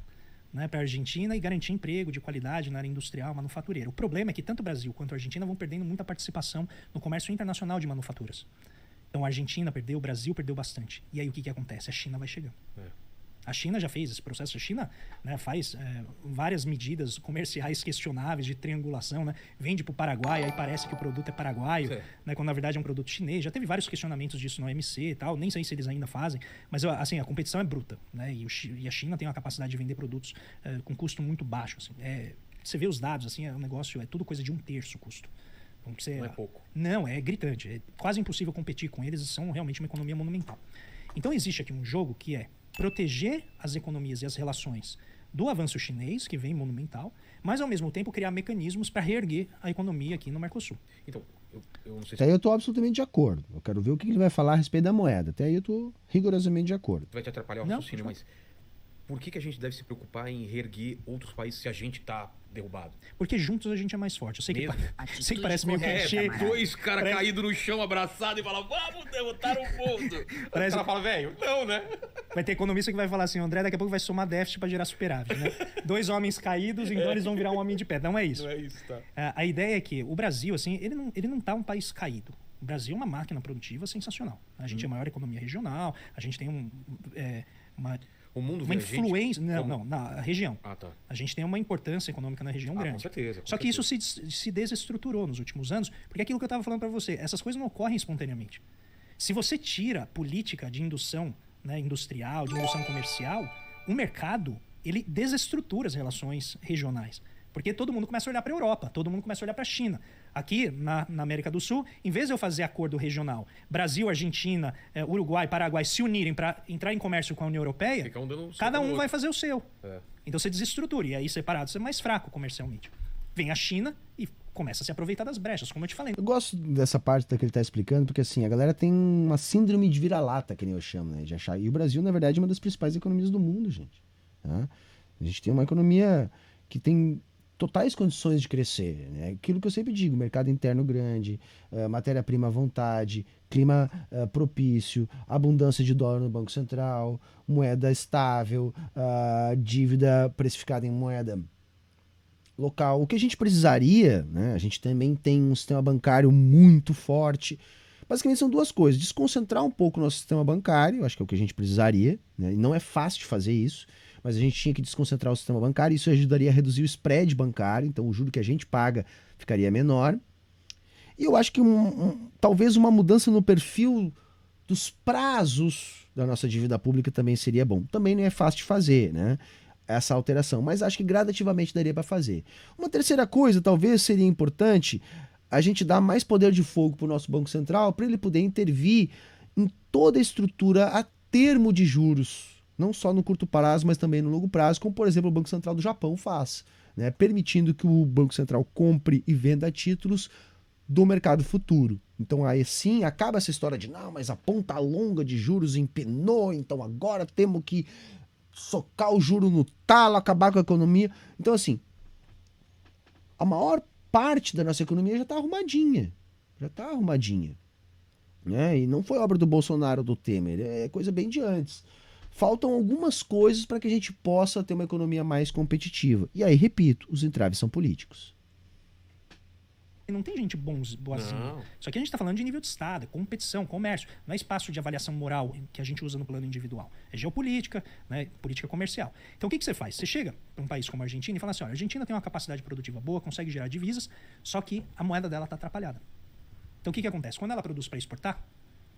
né, para a Argentina e garantir emprego de qualidade na área industrial, manufatureira. O problema é que tanto o Brasil quanto a Argentina vão perdendo muita participação no comércio internacional de manufaturas. Então a Argentina perdeu, o Brasil perdeu bastante. E aí o que acontece? A China vai chegando. A China já fez esse processo. A China, né, faz várias medidas comerciais questionáveis de triangulação. Né? Vende para o Paraguai, aí parece que o produto é paraguaio, né, quando na verdade é um produto chinês. Já teve vários questionamentos disso no OMC e tal. Nem sei se eles ainda fazem. Mas assim, a competição é bruta. Né? E a China tem uma capacidade de vender produtos com custo muito baixo. Assim. Você vê os dados, assim, o negócio é tudo coisa de 1/3 o custo. Então, não é pouco. Não, é gritante. É quase impossível competir com eles. São realmente uma economia monumental. Então existe aqui um jogo que é proteger as economias e as relações do avanço chinês, que vem monumental, mas ao mesmo tempo criar mecanismos para reerguer a economia aqui no Mercosul. Então, eu não sei se... Até aí eu estou absolutamente de acordo. Eu quero ver o que ele vai falar a respeito da moeda. Até aí eu estou rigorosamente de acordo. Vai te atrapalhar o raciocínio, mas por que a gente deve se preocupar em reerguer outros países se a gente está derrubado? Porque juntos a gente é mais forte. Eu sei que parece meio clichê. Dois caras caídos no chão, abraçados, e falam, vamos derrotar o mundo. O cara fala, velho, não, né? Vai ter economista que vai falar assim, André, daqui a pouco vai somar déficit para gerar superávit, né? Dois homens caídos, então eles vão virar um homem de pé. Não é isso. Não é isso, tá. A ideia é que o Brasil, assim, ele não tá um país caído. O Brasil é uma máquina produtiva sensacional. A gente é a maior economia regional, a gente tem uma influência... Não, na região. Tá. A gente tem uma importância econômica na região grande. Com certeza. Só que isso se desestruturou nos últimos anos, porque aquilo que eu estava falando para você, essas coisas não ocorrem espontaneamente. Se você tira política de indução, né, industrial, de indução comercial, o mercado, ele desestrutura as relações regionais. Porque todo mundo começa a olhar para a Europa, todo mundo começa a olhar para a China. Aqui, na América do Sul, em vez de eu fazer acordo regional, Brasil, Argentina, Uruguai, Paraguai se unirem para entrar em comércio com a União Europeia, cada um vai fazer o seu. Então você desestrutura, e aí separado você é mais fraco comercialmente. Vem a China e começa a se aproveitar das brechas, como eu te falei. Eu gosto dessa parte que ele está explicando, porque assim, a galera tem uma síndrome de vira-lata, que nem eu chamo, né? De achar. E o Brasil, na verdade, é uma das principais economias do mundo, gente. Tá? A gente tem uma economia que tem totais condições de crescer, né? Aquilo que eu sempre digo, mercado interno grande, matéria-prima à vontade, clima propício, abundância de dólar no Banco Central, moeda estável, dívida precificada em moeda local. O que a gente precisaria, né? A gente também tem um sistema bancário muito forte. Basicamente são duas coisas: desconcentrar um pouco o nosso sistema bancário, acho que é o que a gente precisaria, né? E não é fácil de fazer isso, mas a gente tinha que desconcentrar o sistema bancário, isso ajudaria a reduzir o spread bancário, então o juro que a gente paga ficaria menor. E eu acho que talvez uma mudança no perfil dos prazos da nossa dívida pública também seria bom. Também não é fácil de fazer, né? Essa alteração, mas acho que gradativamente daria para fazer. Uma terceira coisa, talvez seria importante a gente dar mais poder de fogo para o nosso Banco Central, para ele poder intervir em toda a estrutura a termo de juros, não só no curto prazo, mas também no longo prazo, como por exemplo o Banco Central do Japão faz, né? Permitindo que o Banco Central compre e venda títulos do mercado futuro. Então aí sim acaba essa história de não, mas a ponta longa de juros empenou, então agora temos que socar o juro no talo, acabar com a economia. Então assim, a maior parte da nossa economia já está arrumadinha. Né? E não foi obra do Bolsonaro ou do Temer, é coisa bem de antes. Faltam algumas coisas para que a gente possa ter uma economia mais competitiva. E aí, repito, os entraves são políticos. Não tem gente boazinha. Só que a gente está falando de nível de Estado, competição, comércio. Não é espaço de avaliação moral que a gente usa no plano individual. É geopolítica, né? Política comercial. Então o que você faz? Você chega para um país como a Argentina e fala assim, olha, a Argentina tem uma capacidade produtiva boa, consegue gerar divisas, só que a moeda dela está atrapalhada. Então o que acontece? Quando ela produz para exportar,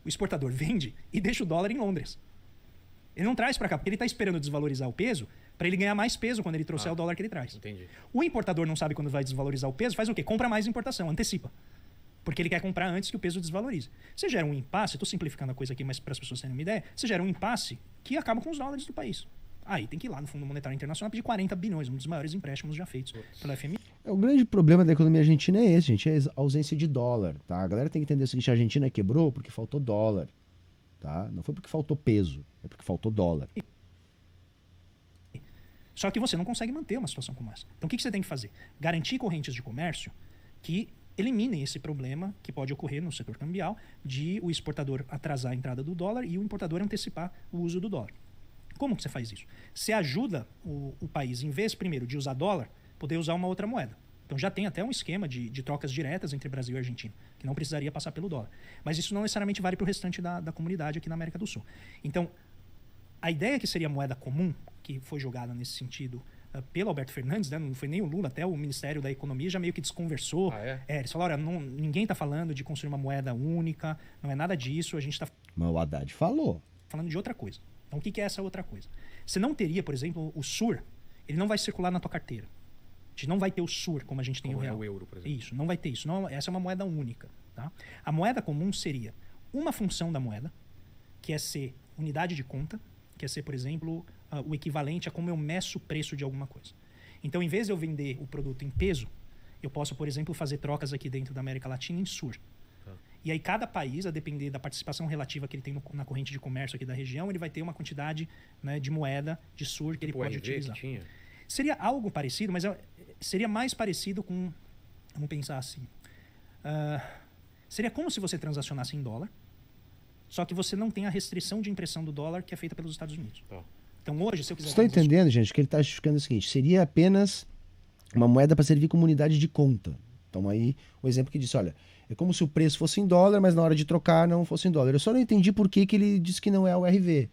o exportador vende e deixa o dólar em Londres. Ele não traz para cá, porque ele está esperando desvalorizar o peso para ele ganhar mais peso quando ele trouxer o dólar que ele traz. Entendi. O importador não sabe quando vai desvalorizar o peso, faz o quê? Compra mais importação, antecipa. Porque ele quer comprar antes que o peso desvalorize. Você gera um impasse, estou simplificando a coisa aqui, mas para as pessoas terem uma ideia, você gera um impasse que acaba com os dólares do país. Aí tem que ir lá no Fundo Monetário Internacional pedir 40 bilhões, um dos maiores empréstimos já feitos pela FMI. O grande problema da economia argentina é esse, gente, é a ausência de dólar, tá? A galera tem que entender o seguinte, a Argentina quebrou porque faltou dólar, tá? Não foi porque faltou peso, é porque faltou dólar. Só que você não consegue manter uma situação como essa. Então o que você tem que fazer? Garantir correntes de comércio que eliminem esse problema que pode ocorrer no setor cambial de o exportador atrasar a entrada do dólar e o importador antecipar o uso do dólar. Como que você faz isso? Você ajuda o país, em vez primeiro de usar dólar, poder usar uma outra moeda. Então já tem até um esquema de trocas diretas entre Brasil e Argentina, que não precisaria passar pelo dólar. Mas isso não necessariamente vale para o restante da comunidade aqui na América do Sul. Então, a ideia que seria moeda comum, que foi jogada nesse sentido pelo Alberto Fernandes, né? Não foi nem o Lula, até o Ministério da Economia já meio que desconversou. Eles falaram, ninguém está falando de construir uma moeda única, não é nada disso, a gente está... Mas o Haddad falou. Falando de outra coisa. Então o que é essa outra coisa? Você não teria, por exemplo, o SUR, ele não vai circular na tua carteira. A gente não vai ter o SUR como a gente tem o real. O euro, por exemplo. Isso, não vai ter isso. Não, essa é uma moeda única. Tá? A moeda comum seria uma função da moeda, que é ser unidade de conta, que é ser, por exemplo, o equivalente a como eu meço o preço de alguma coisa. Então, em vez de eu vender o produto em peso, eu posso, por exemplo, fazer trocas aqui dentro da América Latina em SUR. E aí cada país, a depender da participação relativa que ele tem na corrente de comércio aqui da região, ele vai ter uma quantidade, né, de moeda, de SUR, que ele pode utilizar. Que tinha. Seria algo parecido, mas seria mais parecido com... Vamos pensar assim. Seria como se você transacionasse em dólar, só que você não tem a restrição de impressão do dólar que é feita pelos Estados Unidos. Então hoje, se eu quiser... Você está entendendo, gente, que ele está justificando o seguinte, seria apenas uma moeda para servir como unidade de conta. Então aí, o exemplo que disse, olha, é como se o preço fosse em dólar, mas na hora de trocar não fosse em dólar. Eu só não entendi por que ele disse que não é o RV.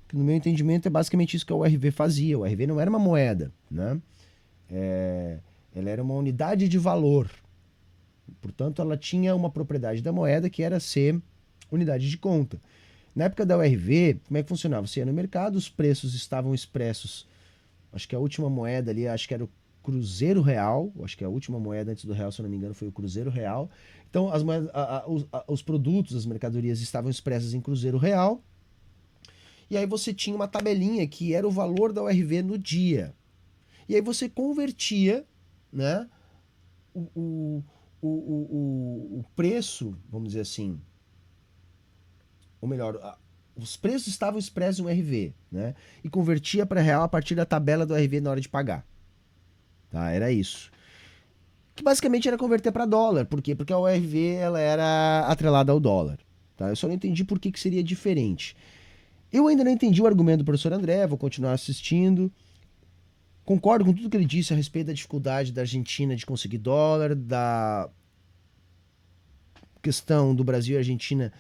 Que no meu entendimento é basicamente isso que o RV fazia. O RV não era uma moeda, né? Ela era uma unidade de valor. Portanto, ela tinha uma propriedade da moeda que era ser unidade de conta. Na época da URV, como é que funcionava? Você ia no mercado, os preços estavam expressos. Acho que a última moeda ali, acho que era o Cruzeiro Real, acho que a última moeda antes do real, se eu não me engano, foi o Cruzeiro Real. Então, os produtos, as mercadorias estavam expressas em Cruzeiro Real. E aí você tinha uma tabelinha que era o valor da URV no dia. E aí você convertia, né, o preço, vamos dizer assim, ou melhor, os preços estavam expressos no RV, né, e convertia para real a partir da tabela do RV na hora de pagar. Tá? Era isso. Que basicamente era converter para dólar. Por quê? Porque a URV ela era atrelada ao dólar. Tá? Eu só não entendi por que seria diferente. Eu ainda não entendi o argumento do professor André, vou continuar assistindo. Concordo com tudo que ele disse a respeito da dificuldade da Argentina de conseguir dólar, da questão do Brasil e Argentina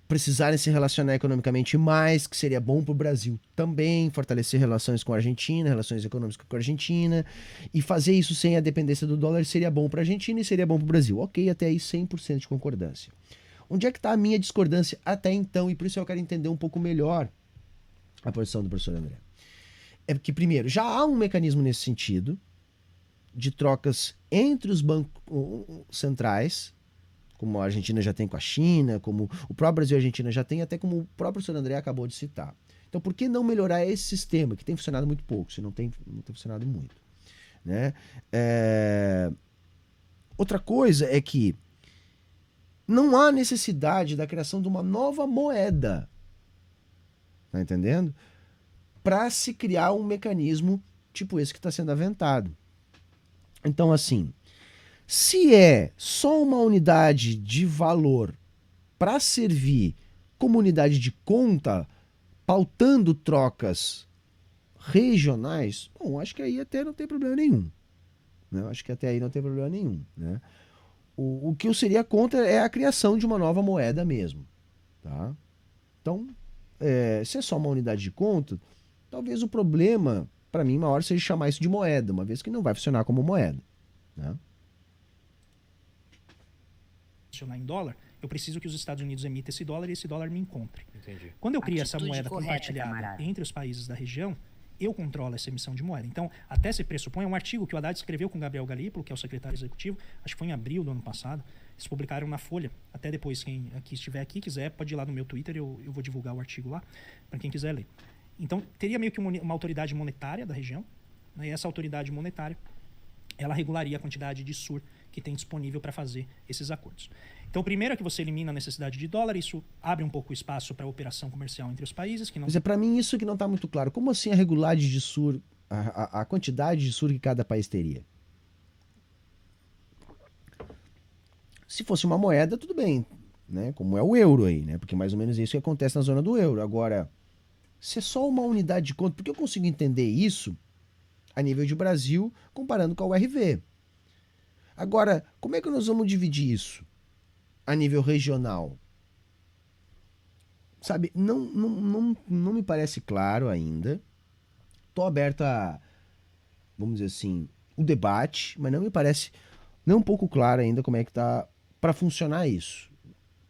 precisarem se relacionar economicamente mais, que seria bom para o Brasil também, fortalecer relações com a Argentina, relações econômicas com a Argentina, e fazer isso sem a dependência do dólar seria bom para a Argentina e seria bom para o Brasil. Ok, até aí 100% de concordância. Onde é que está a minha discordância até então? E por isso eu quero entender um pouco melhor a posição do professor André. É porque, primeiro, já há um mecanismo nesse sentido, de trocas entre os bancos centrais, como a Argentina já tem com a China, como o próprio Brasil e a Argentina já tem, até como o próprio professor André acabou de citar. Então, por que não melhorar esse sistema, que tem funcionado muito pouco, se não tem funcionado muito? Né? Outra coisa é que não há necessidade da criação de uma nova moeda. Tá entendendo? Para se criar um mecanismo tipo esse que está sendo aventado. Então, assim, se é só uma unidade de valor para servir como unidade de conta, pautando trocas regionais, bom, acho que aí até não tem problema nenhum. Né? Acho que até aí não tem problema nenhum. Né? O que eu seria contra é a criação de uma nova moeda mesmo. Tá? Então, se é só uma unidade de conta, talvez o problema, para mim, maior seja chamar isso de moeda, uma vez que não vai funcionar como moeda. Né? Em dólar, eu preciso que os Estados Unidos emitam esse dólar e esse dólar me encontre. Entendi. Quando eu crio essa Atitude moeda correta, compartilhada camarada. entre os países da região, eu controlo essa emissão de moeda. Então, até se pressupõe um artigo que o Haddad escreveu com o Gabriel Galípolo, que é o secretário executivo, acho que foi em abril do ano passado. Eles publicaram na Folha. Até depois, quem aqui estiver aqui quiser, pode ir lá no meu Twitter, eu vou divulgar o artigo lá, para quem quiser ler. Então, teria meio que uma autoridade monetária da região, né, e essa autoridade monetária, ela regularia a quantidade de SUR que tem disponível para fazer esses acordos. Então, primeiro é que você elimina a necessidade de dólar, isso abre um pouco o espaço para a operação comercial entre os países. Que não... Mas para mim isso que não está muito claro. Como assim a regulagem de SUR, a quantidade de SUR que cada país teria? Se fosse uma moeda, tudo bem, né? Como é o euro aí, né? Porque mais ou menos isso que acontece na zona do euro. Agora, se é só uma unidade de conta, porque eu consigo entender isso a nível de Brasil comparando com a URV. Agora, como é que nós vamos dividir isso a nível regional? Sabe, não me parece claro ainda. Estou aberto a, vamos dizer assim, o debate, mas não me parece nem um pouco claro ainda como é que tá para funcionar isso.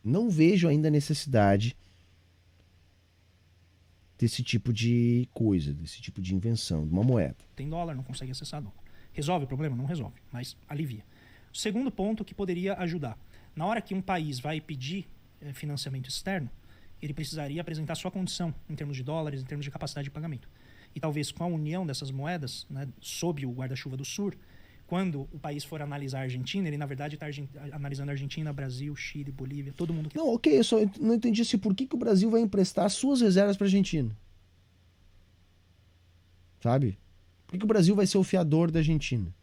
Não vejo ainda a necessidade desse tipo de coisa, desse tipo de invenção, de uma moeda. Tem dólar, não consegue acessar dólar. Resolve o problema? Não resolve, mas alivia. O segundo ponto que poderia ajudar. Na hora que um país vai pedir financiamento externo, ele precisaria apresentar sua condição em termos de dólares, em termos de capacidade de pagamento. E talvez com a união dessas moedas, né, sob o guarda-chuva do SUR, quando o país for analisar a Argentina, ele na verdade está analisando a Argentina, Brasil, Chile, Bolívia, todo mundo que... Não, ok, eu só não entendi assim, por que o Brasil vai emprestar suas reservas para a Argentina? Sabe? Por que o Brasil vai ser o fiador da Argentina?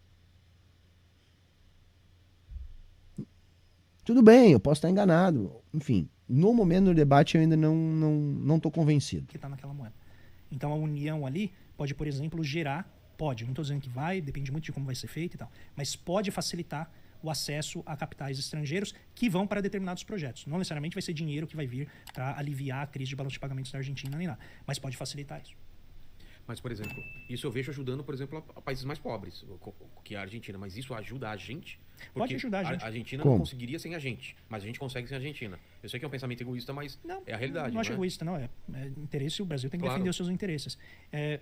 Tudo bem, eu posso estar enganado. Enfim, no momento do debate eu ainda não estou convencido. Que está naquela moeda. Então a união ali pode, por exemplo, gerar, não estou dizendo que vai, depende muito de como vai ser feito e tal, mas pode facilitar o acesso a capitais estrangeiros que vão para determinados projetos. Não necessariamente vai ser dinheiro que vai vir para aliviar a crise de balanço de pagamentos da Argentina nem nada, mas pode facilitar isso. Mas, por exemplo, isso eu vejo ajudando, por exemplo, a países mais pobres, que é a Argentina. Mas isso ajuda a gente? Pode ajudar a gente. A Argentina Como? não conseguiria sem a gente, mas a gente consegue sem a Argentina. Eu sei que é um pensamento egoísta, mas Não, é a realidade. Não acho é? egoísta, não. É interesse, o Brasil tem que Claro. defender os seus interesses.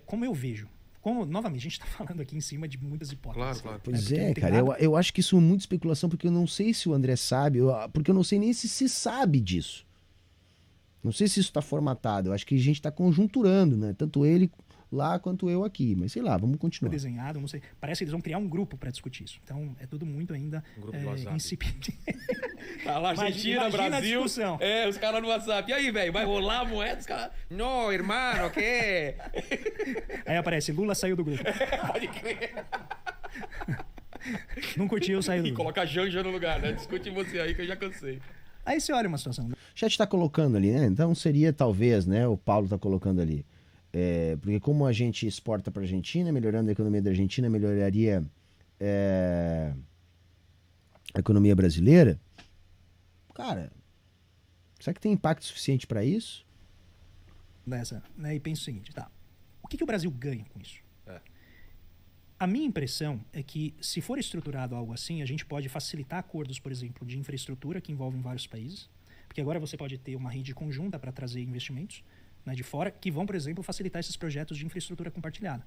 Como eu vejo, como, novamente, a gente está falando aqui em cima de muitas hipóteses. Claro. Pois Porque não tem cara, nada- eu acho que isso é muita especulação, porque eu não sei se o André sabe, porque eu não sei nem se sabe disso. Não sei se isso está formatado, eu acho que a gente está conjunturando, né? Tanto ele lá quanto eu aqui, mas sei lá, vamos Foi continuar. desenhado, não sei. Parece que eles vão criar um grupo para discutir isso. Então, é tudo muito ainda Um grupo de WhatsApp. incipiente. Tá lá, Imagina a discussão. Os caras no WhatsApp. E aí, velho, vai rolar a moeda? Os caras. Não, irmão, que? Aí aparece, Lula saiu do grupo. Pode crer. Não curtiu, saiu do E grupo. coloca a Janja no lugar, né? Discute você aí que eu já cansei. Aí você olha uma situação. O chat está colocando ali, né? Então seria talvez, né? O Paulo está colocando ali. Porque como a gente exporta para a Argentina, melhorando a economia da Argentina, melhoraria a economia brasileira. Cara, será que tem impacto suficiente para isso? Nessa, né? E penso o seguinte, tá. O que o Brasil ganha com isso? É. A minha impressão é que, se for estruturado algo assim, a gente pode facilitar acordos, por exemplo, de infraestrutura que envolvem vários países, porque agora você pode ter uma rede conjunta para trazer investimentos, né, de fora, que vão, por exemplo, facilitar esses projetos de infraestrutura compartilhada.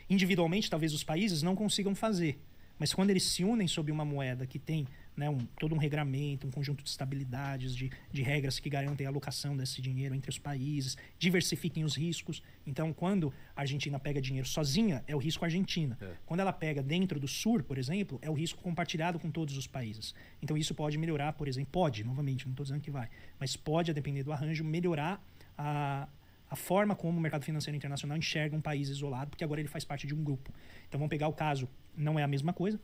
Individualmente, talvez os países não consigam fazer, mas quando eles se unem sob uma moeda que tem, né, todo um regramento, um conjunto de estabilidades, de regras que garantem a alocação desse dinheiro entre os países, diversifiquem os riscos. Então, quando a Argentina pega dinheiro sozinha, é o risco Argentina. Quando ela pega dentro do Sur, por exemplo, é o risco compartilhado com todos os países. Então, isso pode melhorar, por exemplo, novamente, não estou dizendo que vai, mas pode, a depender do arranjo, melhorar a forma como o mercado financeiro internacional enxerga um país isolado, porque agora ele faz parte de um grupo. Então, vamos pegar o caso, não é a mesma coisa,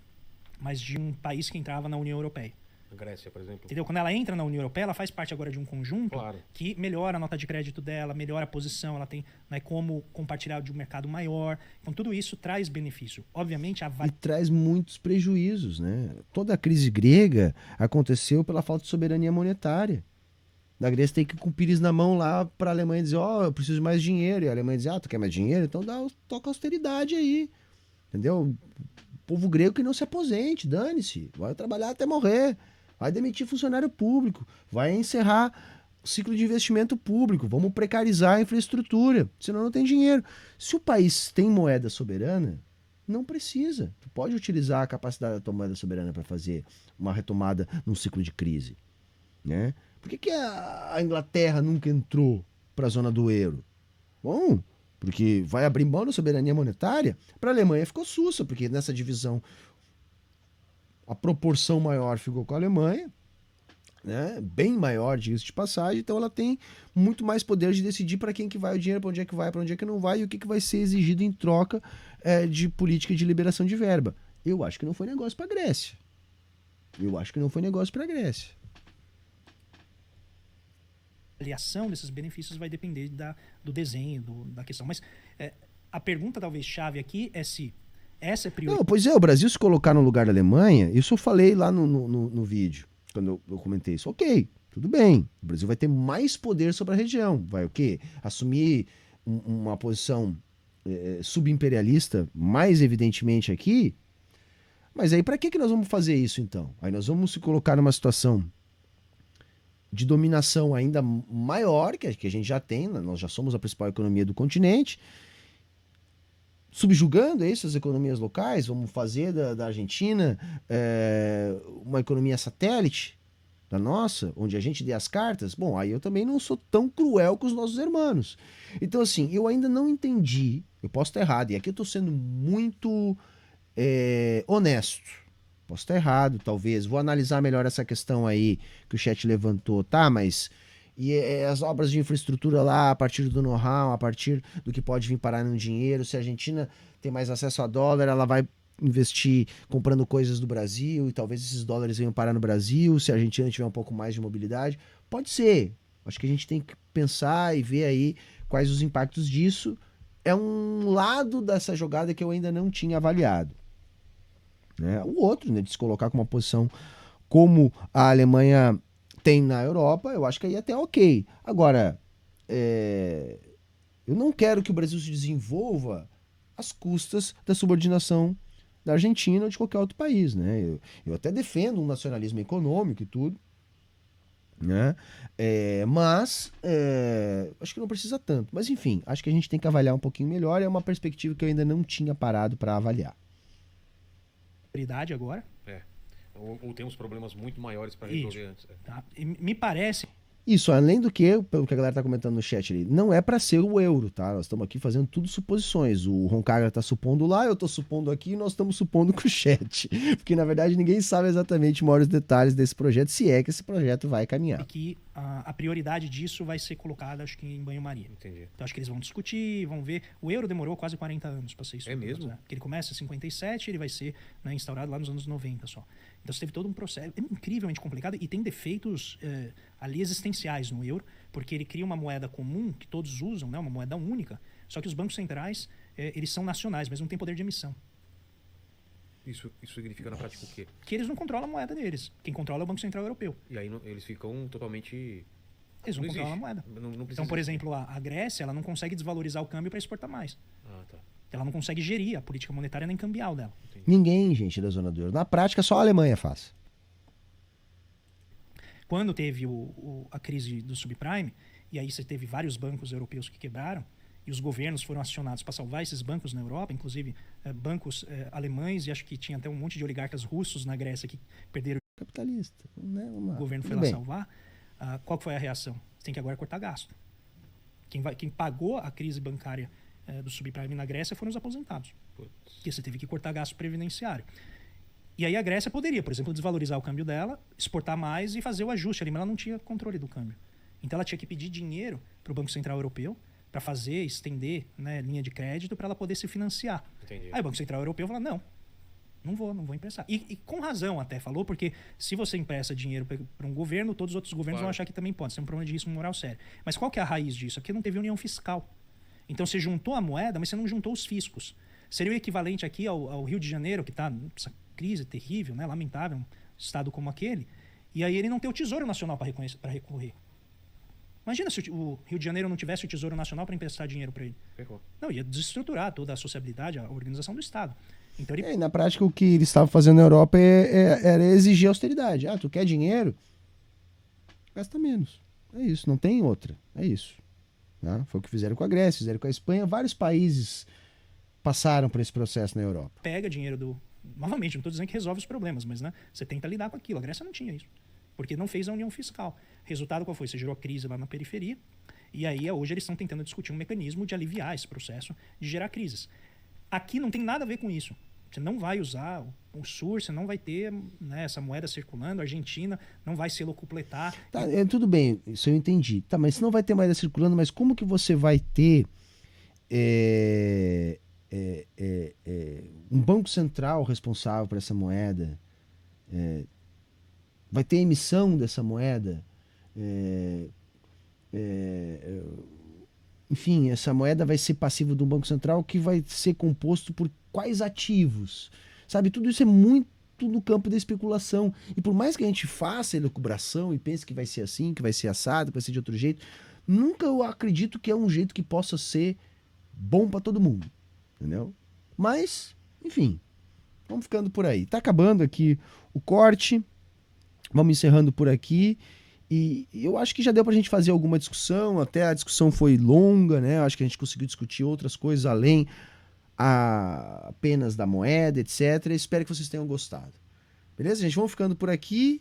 mas de um país que entrava na União Europeia. A Grécia, por exemplo. Entendeu? Quando ela entra na União Europeia, ela faz parte agora de um conjunto Claro. que melhora a nota de crédito dela, melhora a posição, ela tem, né, como compartilhar de um mercado maior. Então, tudo isso traz benefício. Obviamente, E traz muitos prejuízos, né? Toda a crise grega aconteceu pela falta de soberania monetária. Da Grécia tem que ir com o pires na mão lá para a Alemanha dizer, eu preciso de mais dinheiro. E a Alemanha diz, tu quer mais dinheiro? Então toca austeridade aí. Entendeu? O povo grego que não se aposente, dane-se. Vai trabalhar até morrer. Vai demitir funcionário público. Vai encerrar o ciclo de investimento público. Vamos precarizar a infraestrutura. Senão não tem dinheiro. Se o país tem moeda soberana, não precisa. Tu pode utilizar a capacidade da tua moeda soberana para fazer uma retomada num ciclo de crise. Né? Por que a Inglaterra nunca entrou para a zona do euro? Bom, porque vai abrir mão da soberania monetária. Para a Alemanha ficou sussa, porque nessa divisão a proporção maior ficou com a Alemanha, né? Bem maior, diga-se de passagem, então ela tem muito mais poder de decidir para quem que vai o dinheiro, para onde é que vai, para onde é que não vai e o que vai ser exigido em troca de política de liberação de verba. Eu acho que não foi negócio para a Grécia. A avaliação desses benefícios vai depender do desenho, da questão. Mas a pergunta talvez chave aqui é se essa é prioridade. Não, pois é, o Brasil se colocar no lugar da Alemanha, isso eu falei lá no vídeo, quando eu comentei isso. Ok, tudo bem, o Brasil vai ter mais poder sobre a região, vai o quê? Assumir uma posição subimperialista, mais evidentemente aqui, mas aí para que nós vamos fazer isso então? Aí nós vamos se colocar numa situação de dominação ainda maior, que a gente já tem, nós já somos a principal economia do continente, subjugando essas economias locais, vamos fazer da Argentina uma economia satélite da nossa, onde a gente dê as cartas. Bom, aí eu também não sou tão cruel com os nossos irmãos. Então, assim, eu ainda não entendi, eu posso estar errado, e aqui eu estou sendo muito honesto. Posso estar errado, talvez. Vou analisar melhor essa questão aí que o chat levantou, tá? Mas e as obras de infraestrutura lá, a partir do know-how, a partir do que pode vir parar no dinheiro. Se a Argentina tem mais acesso a dólar, ela vai investir comprando coisas do Brasil e talvez esses dólares venham parar no Brasil. Se a Argentina tiver um pouco mais de mobilidade, pode ser. Acho que a gente tem que pensar e ver aí quais os impactos disso. É um lado dessa jogada que eu ainda não tinha avaliado. O outro, né, de se colocar com uma posição como a Alemanha tem na Europa, eu acho que aí até ok. Agora, eu não quero que o Brasil se desenvolva às custas da subordinação da Argentina ou de qualquer outro país. Né? Eu até defendo um nacionalismo econômico e tudo, né? Mas acho que não precisa tanto. Mas enfim, acho que a gente tem que avaliar um pouquinho melhor. É uma perspectiva que eu ainda não tinha parado para avaliar. Prioridade agora, Ou temos problemas muito maiores para resolver antes. tá? E me parece Isso, além do que, pelo que a galera tá comentando no chat ali, não é para ser o euro, tá? Nós estamos aqui fazendo tudo suposições. O Roncaga tá supondo lá, eu tô supondo aqui e nós estamos supondo com o chat. Porque, na verdade, ninguém sabe exatamente maiores detalhes desse projeto, se é que esse projeto vai caminhar. que a prioridade disso vai ser colocada, acho que em banho-maria. Entendi. Então acho que eles vão discutir, vão ver. O euro demorou quase 40 anos para ser isso. É mesmo? Porque ele começa em 57, ele vai ser, né, instaurado lá nos anos 90 só. Então você teve todo um processo incrivelmente complicado e tem defeitos ali existenciais no euro, porque ele cria uma moeda comum que todos usam, né, uma moeda única, só que os bancos centrais eles são nacionais, mas não têm poder de emissão. Isso significa na prática o quê? Que eles não controlam a moeda deles. Quem controla é o Banco Central Europeu. E aí eles ficam totalmente... Eles não Não controlam a existe. moeda. Não precisa Então, por existir. exemplo, a Grécia ela não consegue desvalorizar o câmbio para exportar mais. Ah, tá. Ela não consegue gerir a política monetária nem cambial dela. Ninguém, gente, da zona do euro. Na prática, só a Alemanha faz. Quando teve a crise do subprime, e aí você teve vários bancos europeus que quebraram, e os governos foram acionados para salvar esses bancos na Europa, inclusive bancos alemães, e acho que tinha até um monte de oligarcas russos na Grécia que perderam Capitalista. Né? Vamos lá. o governo foi Tudo lá bem. salvar. Qual que foi a reação? Você tem que agora cortar gasto. Quem pagou a crise bancária do subprime na Grécia foram os aposentados. Putz. Porque você teve que cortar gasto previdenciário. E aí a Grécia poderia, por exemplo, desvalorizar o câmbio dela, exportar mais e fazer o ajuste ali, mas ela não tinha controle do câmbio. Então ela tinha que pedir dinheiro para o Banco Central Europeu para fazer, estender, né, linha de crédito para ela poder se financiar. Entendi. Aí o Banco Central Europeu falou, não vou emprestar. E com razão até falou, porque se você empresta dinheiro para um governo, todos os outros governos Claro. vão achar que também pode. Isso é um problema de risco moral sério. Mas qual que é a raiz disso? É porque não teve união fiscal. Então você juntou a moeda, mas você não juntou os fiscos. Seria o equivalente aqui ao Rio de Janeiro, que está nessa crise terrível, né, lamentável, um estado como aquele, e aí ele não tem o Tesouro Nacional para recorrer. Imagina se o Rio de Janeiro não tivesse o Tesouro Nacional para emprestar dinheiro para ele. Ferrou. Não, ia desestruturar toda a sociabilidade, a organização do Estado. Então ele E na prática, o que eles estavam fazendo na Europa era exigir austeridade. Tu quer dinheiro? Gasta menos. É isso, não tem outra. É isso. Né? Foi o que fizeram com a Grécia, fizeram com a Espanha. Vários países passaram por esse processo na Europa. pega dinheiro do... Novamente, não estou dizendo que resolve os problemas, mas né, você tenta lidar com aquilo. A Grécia não tinha isso, porque não fez a união fiscal. Resultado qual foi? Você gerou crise lá na periferia, e aí hoje eles estão tentando discutir um mecanismo de aliviar esse processo de gerar crises. Aqui não tem nada a ver com isso. Você não vai usar o SUR, você não vai ter, né, essa moeda circulando, a Argentina não vai se locupletar. Tá, tudo bem, isso eu entendi. Tá, mas se não vai ter moeda circulando, mas como que você vai ter um banco central responsável por essa moeda? Vai ter emissão dessa moeda? Enfim, essa moeda vai ser passiva de um banco central que vai ser composto por quais ativos? Sabe, tudo isso é muito no campo da especulação. E por mais que a gente faça elucubração e pense que vai ser assim, que vai ser assado, que vai ser de outro jeito, nunca eu acredito que é um jeito que possa ser bom para todo mundo. Entendeu? Mas, enfim, vamos ficando por aí. Tá acabando aqui o corte. Vamos encerrando por aqui. E eu acho que já deu pra gente fazer alguma discussão, até a discussão foi longa, né? Eu acho que a gente conseguiu discutir outras coisas além apenas da moeda, etc. Espero que vocês tenham gostado. Beleza, gente? Vamos ficando por aqui.